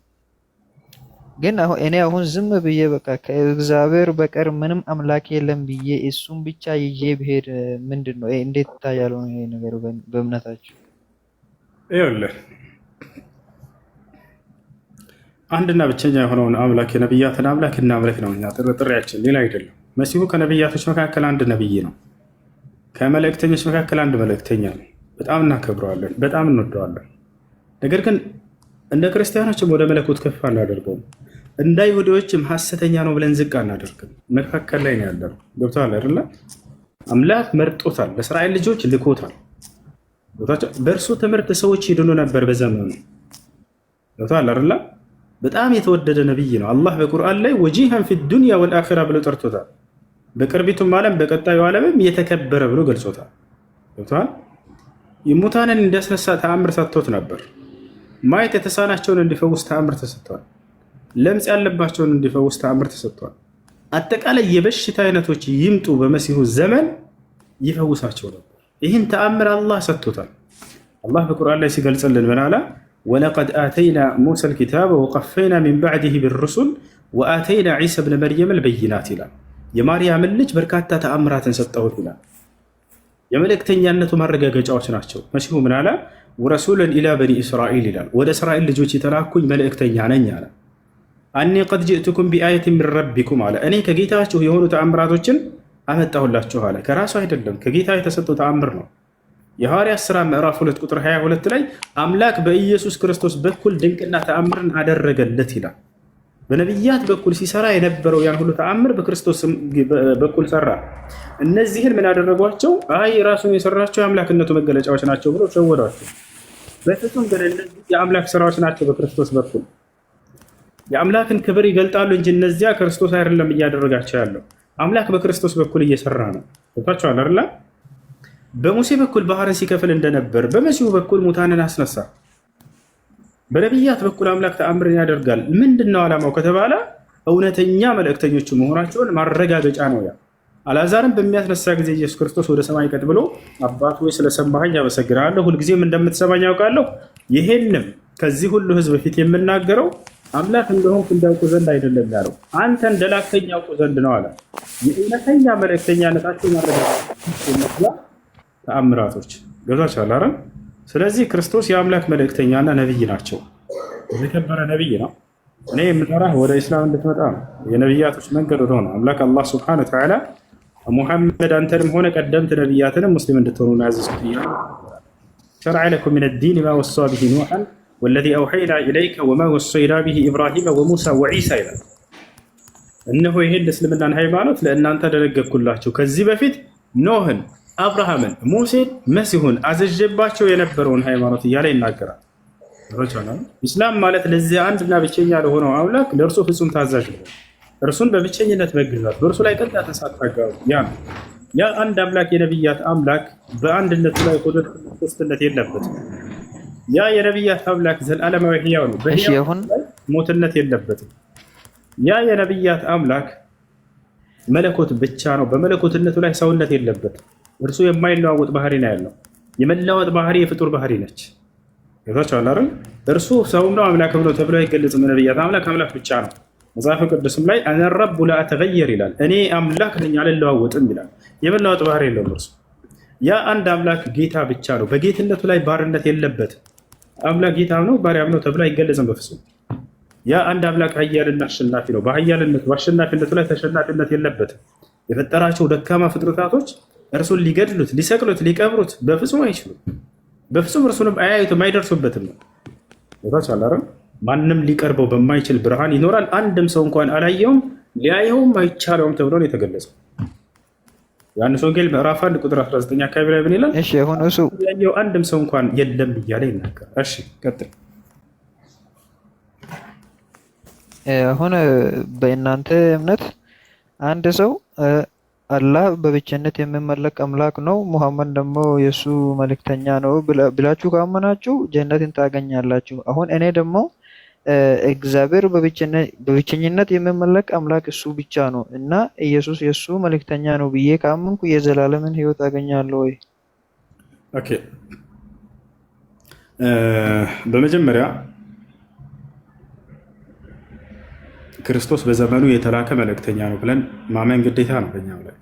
ግን እኔ አሁን ዝም ብዬ በቃ ከእግዚአብሔር በቀር ምንም አምላክ የለም ብዬ እሱም ብቻ ይዤ ብሄድ ምንድን ነው? እንዴት ይታያል ይሄ ነገር በእምነታችሁ? ይኸውልህ አንድና ብቸኛ የሆነውን አምላክ የነብያትን አምላክ እናምልክ ነው እኛ ጥሪያችን፣ ሌላ አይደለም። መሲሁ ከነቢያቶች መካከል አንድ ነቢይ ነው። ከመልእክተኞች መካከል አንድ መልእክተኛ ነው። በጣም እናከብረዋለን፣ በጣም እንወደዋለን። ነገር ግን እንደ ክርስቲያኖችም ወደ መለኮት ከፍ አናደርገውም። እንደ አይሁዶችም ሐሰተኛ ነው ብለን ዝቅ አናደርግም። መካከል ላይ ነው ያለነው። ገብቶሃል አይደለ? አምላክ መርጦታል፣ ለእስራኤል ልጆች ልኮታል። በእርሱ ትምህርት ሰዎች ይድኑ ነበር በዘመኑ። ገብቶሃል አይደለ? በጣም የተወደደ ነቢይ ነው። አላህ በቁርአን ላይ ወጂሃን ፊ ዱንያ ወልአኺራ ብሎ ጠርቶታል። በቅርቢቱም ዓለም በቀጣዩ ዓለምም የተከበረ ብሎ ገልጾታል። ገብቶሃል? ሙታንን እንዲያስነሳ ተአምር ሰጥቶት ነበር። ማየት የተሳናቸውን እንዲፈውስ ተአምር ተሰጥቷል። ለምጽ ያለባቸውን እንዲፈውስ ተአምር ተሰጥቷል። አጠቃላይ የበሽታ አይነቶች ይምጡ በመሲሁ ዘመን ይፈውሳቸው ነበር። ይህን ተአምር አላህ ሰጥቶታል። አላህ በቁርአን ላይ ሲገልጽልን ምን አለ? ወለቀድ አተይና ሙሳ ልኪታበ ወቀፈይና ሚን ባዕድህ ብሩሱል ወአተይና ዒሳ ብነ መርየም ልበይናት ይላል። የማርያምን ልጅ በርካታ ተአምራትን ሰጠሁት ይላል። የመልእክተኛነቱ ማረጋገጫዎች ናቸው። መሲሁ ምን አለ? ወረሱለን ኢላ በኒ እስራኤል ይላል። ወደ እስራኤል ልጆች የተላኩኝ መልእክተኛ ነኝ አለ። አኒ ቀድ ጅእትኩም ቢአየት ምን ረቢኩም አለ። እኔ ከጌታችሁ የሆኑ ተአምራቶችን አመጣሁላችሁ አለ። ከራሱ አይደለም፣ ከጌታ የተሰጠ ተአምር ነው። የሐዋርያት ሥራ ምዕራፍ 2 ቁጥር 22 ላይ አምላክ በኢየሱስ ክርስቶስ በኩል ድንቅና ተአምርን አደረገለት ይላል። በነቢያት በኩል ሲሰራ የነበረው ያን ሁሉ ተአምር በክርስቶስ በኩል ሰራ። እነዚህን ምን አደረጓቸው? አይ ራሱን የሰራቸው የአምላክነቱ መገለጫዎች ናቸው ብሎ ሸወዷቸው። በፍጹም ግን እነዚህ የአምላክ ስራዎች ናቸው። በክርስቶስ በኩል የአምላክን ክብር ይገልጣሉ እንጂ እነዚያ ክርስቶስ አይደለም እያደረጋቸው ያለው። አምላክ በክርስቶስ በኩል እየሰራ ነው። ታውቃላችሁ አይደል? በሙሴ በኩል ባህርን ሲከፍል እንደነበር በመሲሁ በኩል ሙታንን አስነሳ። በነቢያት በኩል አምላክ ተአምርን ያደርጋል። ምንድነው ዓላማው ከተባለ እውነተኛ መልእክተኞቹ መሆናቸውን ማረጋገጫ ነው። ያ አልዓዛርን በሚያስነሳ ጊዜ ኢየሱስ ክርስቶስ ወደ ሰማይ ቀጥ ብሎ አባት ሆይ ስለሰማኸኝ አመሰግናለሁ፣ ሁልጊዜም እንደምትሰማኝ ያውቃለሁ። ይሄንም ከዚህ ሁሉ ሕዝብ ፊት የምናገረው አምላክ እንደሆንኩ እንዳውቁ ዘንድ አይደለም ያለው፣ አንተ እንደላከኝ ያውቁ ዘንድ ነው አለ። የእውነተኛ መልእክተኛነታቸው ማረጋገጫ ተአምራቶች ገብቷችኋል አይደል? ስለዚህ ክርስቶስ የአምላክ መልእክተኛና ነብይ ናቸው። የተከበረ ነብይ ነው። እኔ የምጠራህ ወደ ኢስላም እንድትመጣ ነው። የነብያቶች መንገድ ወደ ሆነ አምላክ አላህ ሱብሓነሁ ወተዓላ ሙሐመድ አንተንም ሆነ ቀደምት ነብያትንም ሙስሊም እንድትሆኑ ያዘዝኩት እያለ ሸርዐ ለኩም ሚነ ዲን ማ ወሳ ቢሂ ኑሐን ወለዚ አውሐይና ኢለይከ ወማ ወሰይና ቢሂ ኢብራሂመ ወሙሳ ወዒሳ ይላል። እነሆ ይሄን እስልምናን ሃይማኖት ለእናንተ ደነገግኩላችሁ ከዚህ በፊት ኖህን፣ አብርሃምን፣ ሙሴን፣ መሲሁን አዘዤባቸው የነበረውን ሃይማኖት እያለ ይናገራል። ኢስላም ማለት ለዚህ አንድና ብቸኛ ለሆነው አምላክ ለእርሱ ፍጹም ታዛዥ ነው። እርሱን በብቸኝነት መግዛት፣ በእርሱ ላይ ቀጥታ ተሳትፎ ያ ነው። ያ አንድ አምላክ የነብያት አምላክ በአንድነቱ ላይ ሁለት ሶስትነት የለበትም። ያ የነብያት አምላክ ዘላለማዊ ሕያው ነው። በሕያው ሞትነት የለበትም። ያ የነብያት አምላክ መለኮት ብቻ ነው። በመለኮትነቱ ላይ ሰውነት የለበትም። እርሱ የማይለዋወጥ ባህሪ ነው ያለው። የመለዋወጥ ባህሪ የፍጡር ባህሪ ነች። ይታቻል አይደል? እርሱ ሰውም ነው አምላክም ነው ተብሎ አይገለጽም። ነብያት አምላክ ብቻ ነው። መጽሐፍ ቅዱስም ላይ አነ ረቡ ላ አተገየር ይላል። እኔ አምላክ ነኝ አልለዋወጥም ይላል። የመለዋወጥ ባህሪ የለውም እርሱ። ያ አንድ አምላክ ጌታ ብቻ ነው። በጌትነቱ ላይ ባርነት የለበትም። አምላክ ጌታ ነው ባሪያም ነው ተብሎ አይገለጽም በፍጹም። ያ አንድ አምላክ ኃያልና አሸናፊ ነው። በኃያልነቱ በአሸናፊነቱ ላይ ተሸናፊነት የለበትም። የፈጠራቸው ደካማ ፍጥረታቶች እርሱን ሊገድሉት፣ ሊሰቅሉት፣ ሊቀብሩት በፍጹም አይችሉም። በፍጹም እርሱንም አያዩትም፣ አይደርሱበትም ነው። ማንም ሊቀርበው በማይችል ብርሃን ይኖራል። አንድም ሰው እንኳን አላየውም፣ ሊያየውም አይቻለውም ተብሎ ነው የተገለጸው። ዮሐንስ ወንጌል ምዕራፍ 1 ቁጥር 19 አካባቢ ላይ ምን ይላል? እሺ አሁን እሱ ያየው አንድም ሰው እንኳን የለም እያለ ይናገራል። እሺ ቀጥል። አሁን በእናንተ እምነት አንድ ሰው አላህ በብቸነት የሚመለክ አምላክ ነው፣ ሙሐመድ ደግሞ የሱ መልእክተኛ ነው ብላችሁ ካመናችሁ ጀነትን ታገኛላችሁ። አሁን እኔ ደግሞ እግዚአብሔር በብቸኝነት የሚመለክ አምላክ እሱ ብቻ ነው እና ኢየሱስ የሱ መልእክተኛ ነው ብዬ ካመንኩ የዘላለምን ሕይወት አገኛለሁ ወይ? ኦኬ በመጀመሪያ ክርስቶስ በዘመኑ የተላከ መልእክተኛ ነው ብለን ማመን ግዴታ ነው በእኛም ላይ።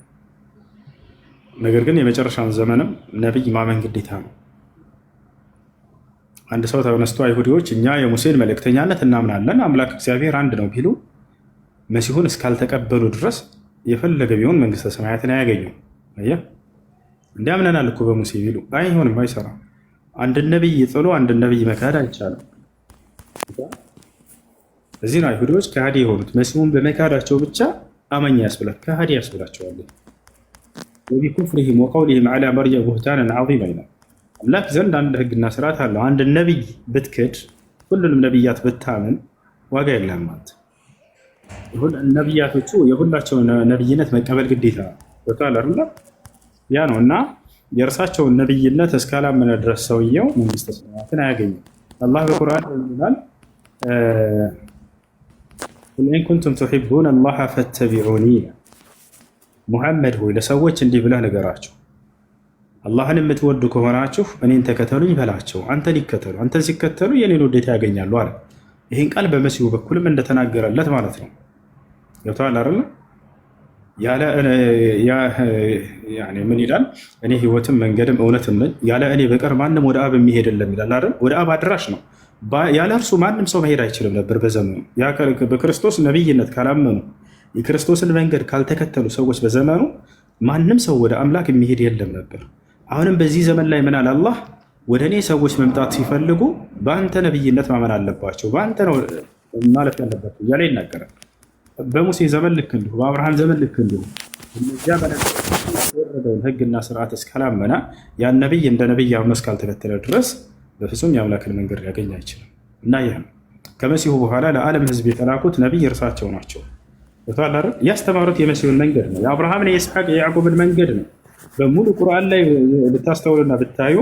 ነገር ግን የመጨረሻውን ዘመንም ነቢይ ማመን ግዴታ ነው። አንድ ሰው ተነስቶ አይሁዲዎች እኛ የሙሴን መልእክተኛነት እናምናለን፣ አምላክ እግዚአብሔር አንድ ነው ቢሉ መሲሁን እስካልተቀበሉ ድረስ የፈለገ ቢሆን መንግስተ ሰማያትን አያገኙም። አየህ እንዲያምነናል እኮ በሙሴ ቢሉ አይሆንም፣ አይሰራም። አንድ ነብይ ጥሎ አንድ ነብይ መካድ አይቻልም። እዚህ ነው አይሁዶች ከሃዲ የሆኑት። መሲሁን በመካዳቸው ብቻ አማኝ ያስብላል፣ ከሃዲ ያስብላቸዋል። ወቢኩፍሪሂም ወቀውሊሂም ዐላ መርየም ቡህታነን ዐዚማ ይላል። አምላክ ዘንድ አንድ ህግና ስርዓት አለው። አንድ ነብይ ብትክድ ሁሉንም ነብያት ብታምን ዋጋ የለህም ማለት ነብያቶቹ የሁላቸውን ነብይነት መቀበል ግዴታ ወጣል አይደል? ያ ነው እና የእርሳቸውን ነብይነት እስካላመነ ድረስ ሰውየው መንግስተ ሰማያትን አያገኝም። አላህ በቁርአን ይላል ቁል ኢን ኩንቱም ቱሒቡነ አላህ ፈተቢዑኒ፣ ሙሐመድ ሆይ ለሰዎች እንዲህ ብለህ ንገራቸው አላህን የምትወዱ ከሆናችሁ እኔን ተከተሉኝ በላቸው። አንተን ይከተሉ፣ አንተን ሲከተሉ የኔን ውዴታ ያገኛሉ አለ። ይህን ቃል በመሲሁ በኩልም እንደተናገረለት ማለት ነው። ገብቶሃል አይደል? ምን ይላል? እኔ ህይወትም መንገድም እውነትም ነኝ፣ ያለ እኔ በቀር ማንም ወደ አብ የሚሄድ የለም ይላል አይደል? ወደ አብ አድራሽ ነው። ያለ እርሱ ማንም ሰው መሄድ አይችልም ነበር በዘመኑ። በክርስቶስ ነቢይነት ካላመኑ የክርስቶስን መንገድ ካልተከተሉ ሰዎች በዘመኑ ማንም ሰው ወደ አምላክ የሚሄድ የለም ነበር። አሁንም በዚህ ዘመን ላይ ምን አለ አላህ? ወደ እኔ ሰዎች መምጣት ሲፈልጉ በአንተ ነቢይነት ማመን አለባቸው፣ በአንተ ነው ማለፍ ያለባቸው እያለ ይናገራል። በሙሴ ዘመን ልክ እንዲሁ፣ በአብርሃም ዘመን ልክ እንዲሁ እነዚያ የወረደውን ህግና ስርዓት እስካላመና ያን ነቢይ እንደ ነቢይ አምኖ እስካልተከተለ ድረስ በፍጹም የአምላክን መንገድ ሊያገኝ አይችልም። እና ይህ ከመሲሁ በኋላ ለዓለም ህዝብ የተላኩት ነቢይ እርሳቸው ናቸው። ያስተማሩት የመሲሁን መንገድ ነው። የአብርሃምን የኢስሐቅ የያዕቆብን መንገድ ነው። በሙሉ ቁርአን ላይ ብታስተውልና ብታዩ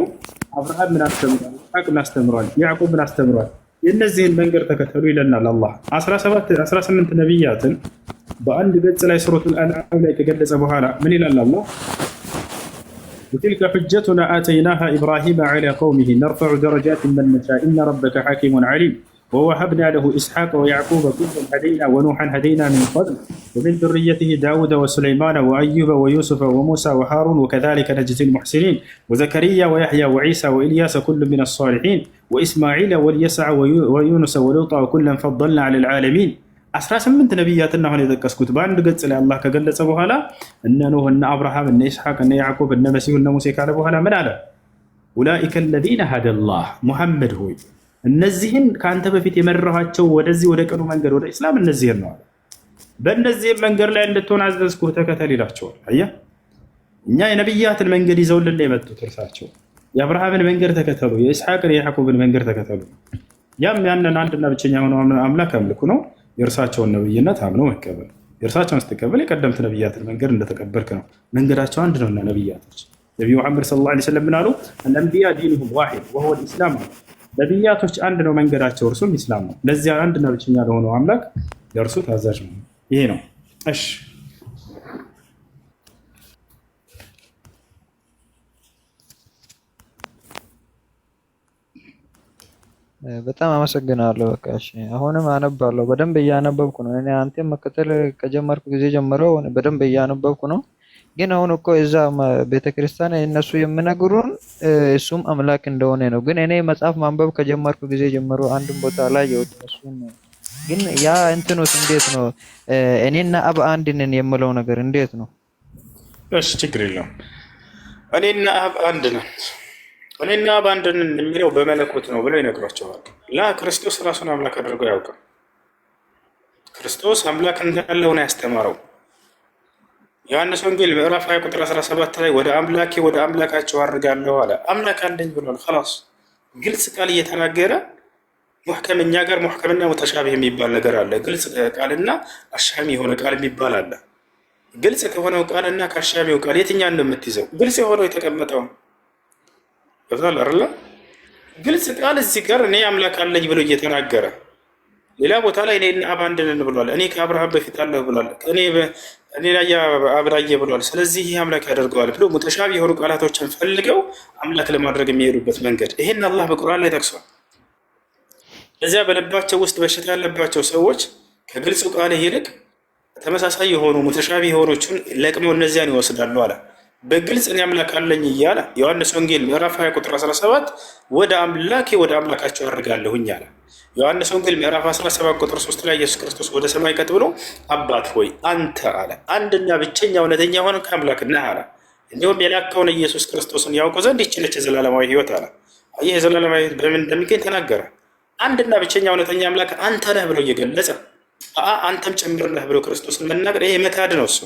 አብርሃም ምን አስተምሯል፣ ኢስሐቅ ምን አስተምሯል፣ ያዕቆብ ምን አስተምሯል፣ የእነዚህን መንገድ ተከተሉ ይለናል አላህ። 18 ነቢያትን በአንድ ገጽ ላይ ሱረቱል አንዓም ላይ ከገለጸ በኋላ ምን ይላል አላህ? ወትልከ ሑጀቱና አተይናሃ ኢብራሂመ ዐላ ቀውሚሂ ነርፈዑ ደረጃትን መን ነሻእ ኢነ ረበከ ሐኪሙን ዐሊም ووهبنا له إسحاق ويعقوب كلا هدينا ونوحا هدينا من قبل ومن ذريته داود وسليمان وأيوب ويوسف وموسى وهارون وكذلك نجزي المحسنين وزكريا ويحيى وعيسى وإلياس كل من الصالحين وإسماعيل واليسع ويونس ولوطا وكلا فضلنا على العالمين. 18 ነቢያትና አሁን የጠቀስኩት በአንድ ገጽ ላይ አላህ ከገለጸ በኋላ እነ ኖህ እነ አብርሃም እነ ኢስሐቅ እነ ያዕቆብ እነ መሲሁ እነ ሙሴ ካለ በኋላ ምን አለ? ኡላኢከ الذين هدى الله ሙሐመድ ሆይ እነዚህን ከአንተ በፊት የመራኋቸው ወደዚህ ወደ ቀኑ መንገድ ወደ እስላም እነዚህን ነው። በእነዚህም መንገድ ላይ እንድትሆን አዘዝኩህ ተከተል ይላቸዋል። አየህ እኛ የነቢያትን መንገድ ይዘውልን የመጡት እርሳቸው የአብርሃምን መንገድ ተከተሉ፣ የኢስሐቅን የያዕቆብን መንገድ ተከተሉ። ያም ያንን አንድና ብቸኛ ሆነው አምላክ አምልኩ ነው። የእርሳቸውን ነብይነት አምኖ መቀበል፣ የእርሳቸውን ስትቀበል የቀደምት ነቢያትን መንገድ እንደተቀበልክ ነው። መንገዳቸው አንድ ነውና ነቢያቶች ነቢዩ መሐመድ ሰለላሁ ዐለይሂ ወሰለም ምን አሉ? አልአንቢያ ዲኑሁም ዋሂድ ወሁወ ልኢስላም አሉ። ነቢያቶች አንድ ነው መንገዳቸው፣ እርሱም ኢስላም ነው። ለዚያ አንድና ብቸኛ ለሆነው አምላክ ለእርሱ ታዛዥ ነው። ይሄ ነው። እሺ በጣም አመሰግናለሁ። በቃ እሺ፣ አሁንም አነባለሁ። በደንብ እያነበብኩ ነው። እኔ አንተም መከተል ከጀመርኩ ጊዜ ጀምሮ በደንብ እያነበብኩ ነው። ግን አሁን እኮ እዛ ቤተክርስቲያን እነሱ የሚነግሩን እሱም አምላክ እንደሆነ ነው። ግን እኔ መጽሐፍ ማንበብ ከጀመርኩ ጊዜ ጀምሮ አንድም ቦታ ላይ እሱን ግን ያ እንትኑስ እንዴት ነው? እኔና አብ አንድ ነን የምለው ነገር እንዴት ነው? እሺ ችግር የለውም። እኔና አብ አንድ ነን፣ እኔና አብ አንድ ነን የሚለው በመለኮት ነው ብለው ይነግሯቸዋል። ላ ክርስቶስ ራሱን አምላክ አድርጎ ያውቃል። ክርስቶስ አምላክ እንዳለው ነው ያስተማረው። ዮሐንስ ወንጌል ምዕራፍ 20 ቁጥር 17 ላይ ወደ አምላኬ ወደ አምላካቸው አድርጋለሁ አለ። አምላክ አለኝ ብሏል። خلاص ግልጽ ቃል እየተናገረ ሙህከም፣ እኛ ጋር ሙህከምና ሙተሻቢህ የሚባል ነገር አለ። ግልጽ ቃልና አሻሚ የሆነ ቃል የሚባል አለ። ግልጽ ከሆነው ቃልና ከአሻሚው ቃል የትኛውን ነው የምትይዘው? ግልጽ የሆነው የተቀመጠው ይባላል አይደል? ግልጽ ቃል እዚህ ጋር እኔ አምላክ አለኝ ብሎ እየተናገረ ሌላ ቦታ ላይ እኔ አብ አንድ ነን ብሏል። እኔ ከአብርሃም በፊት አለሁ ብሏል። እኔ ላይ አብራየ ብሏል። ስለዚህ ይህ አምላክ ያደርገዋል ብሎ ሙተሻቢ የሆኑ ቃላቶችን ፈልገው አምላክ ለማድረግ የሚሄዱበት መንገድ ይሄን አላህ በቁርአን ላይ ጠቅሷል። እዚያ በልባቸው ውስጥ በሽታ ያለባቸው ሰዎች ከግልጽ ቃል ይልቅ ተመሳሳይ የሆኑ ሙተሻቢ የሆኑችን ለቅመው እነዚያን ይወስዳሉ አለ። በግልጽ እኔ አምላክ አለኝ እያለ ዮሐንስ ወንጌል ምዕራፍ 20 ቁጥር 17 ወደ አምላኬ ወደ አምላካቸው አድርጋለሁኝ አለ። ዮሐንስ ወንጌል ምዕራፍ 17 ቁጥር 3 ላይ ኢየሱስ ክርስቶስ ወደ ሰማይ ቀጥ ብሎ አባት ሆይ አንተ አለ አንድና ብቸኛ እውነተኛ ሆነ ከአምላክ ነህ አለ። እንዲሁም የላከውን ኢየሱስ ክርስቶስን ያውቁ ዘንድ ይህች ነች የዘላለማዊ ሕይወት አለ። ይህ የዘላለማዊ ሕይወት በምን እንደሚገኝ ተናገረ። አንድና ብቸኛ እውነተኛ አምላክ አንተ ነህ ብሎ እየገለጸ አንተም ጭምር ነህ ብሎ ክርስቶስን መናገር ይሄ መካድ ነው። እሱ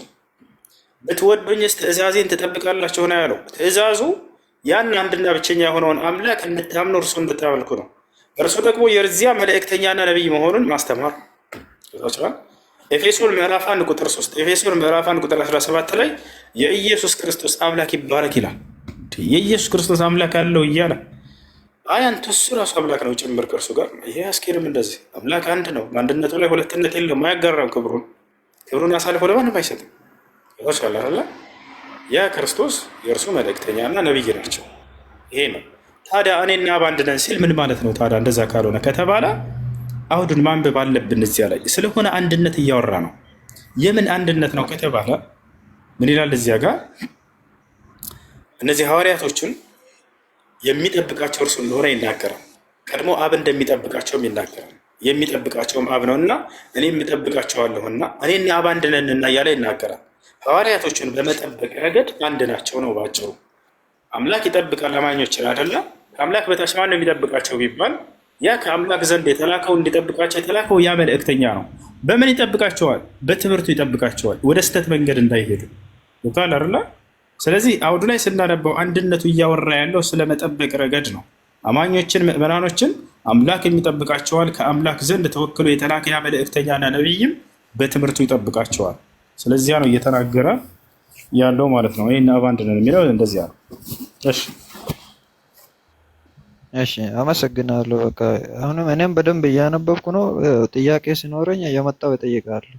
ብትወዱኝስ ትእዛዜን ትጠብቃላችሁ ነው ያለው። ትእዛዙ ያን አንድና ብቸኛ የሆነውን አምላክ እንድታምኑ እርሱ እንድታመልኩ ነው። እርሱ ደግሞ የዚያ መልእክተኛና ነቢይ መሆኑን ማስተማር። ኤፌሶን ምዕራፍ 1 ቁጥር 3 ኤፌሶን ምዕራፍ 1 ቁጥር 17 ላይ የኢየሱስ ክርስቶስ አምላክ ይባረክ ይላል። የኢየሱስ ክርስቶስ አምላክ አለው እያለ አንተ እሱ ራሱ አምላክ ነው ጭምር ከእርሱ ጋር ይሄ አስኬድም። እንደዚህ አምላክ አንድ ነው፣ በአንድነቱ ላይ ሁለትነት የለም፣ አያጋራም። ክብሩን አሳልፎ ለማንም አይሰጥም። ይወርሳል። ያ ክርስቶስ የእርሱ መልእክተኛና ነቢይ ናቸው። ይሄ ነው። ታዲያ እኔና አብ አንድ ነን ሲል ምን ማለት ነው? ታዲያ እንደዛ ካልሆነ ከተባለ አሁዱን ማንበብ አለብን። እዚያ ላይ ስለሆነ አንድነት እያወራ ነው። የምን አንድነት ነው ከተባለ ምን ይላል እዚያ ጋር? እነዚህ ሐዋርያቶችን የሚጠብቃቸው እርሱ እንደሆነ ይናገራል። ቀድሞ አብ እንደሚጠብቃቸውም ይናገራል። የሚጠብቃቸውም አብ ነውና እኔም እጠብቃቸዋለሁና እኔና አብ አንድ ነንና እያለ ይናገራል። ሐዋርያቶችን በመጠበቅ ረገድ አንድ ናቸው ነው ባጭሩ። አምላክ ይጠብቃል አማኞችን አይደለ? ከአምላክ በታች ማን ነው የሚጠብቃቸው ቢባል ያ ከአምላክ ዘንድ የተላከው እንዲጠብቃቸው የተላከው ያ መልእክተኛ ነው። በምን ይጠብቃቸዋል? በትምህርቱ ይጠብቃቸዋል፣ ወደ ስህተት መንገድ እንዳይሄዱ ይታል አይደለ? ስለዚህ አውዱ ላይ ስናነባው አንድነቱ እያወራ ያለው ስለመጠበቅ ረገድ ነው። አማኞችን ምዕመናኖችን አምላክ የሚጠብቃቸዋል። ከአምላክ ዘንድ ተወክሎ የተላከ ያ መልእክተኛና ነቢይም በትምህርቱ ይጠብቃቸዋል። ስለዚያ ነው እየተናገረ ያለው ማለት ነው። ይሄን አብ አንድ ነን የሚለው እንደዚያ ነው። እሺ አመሰግናለሁ። በቃ አሁንም እኔም በደንብ እያነበብኩ ነው። ጥያቄ ሲኖረኝ እየመጣሁ እጠይቃለሁ።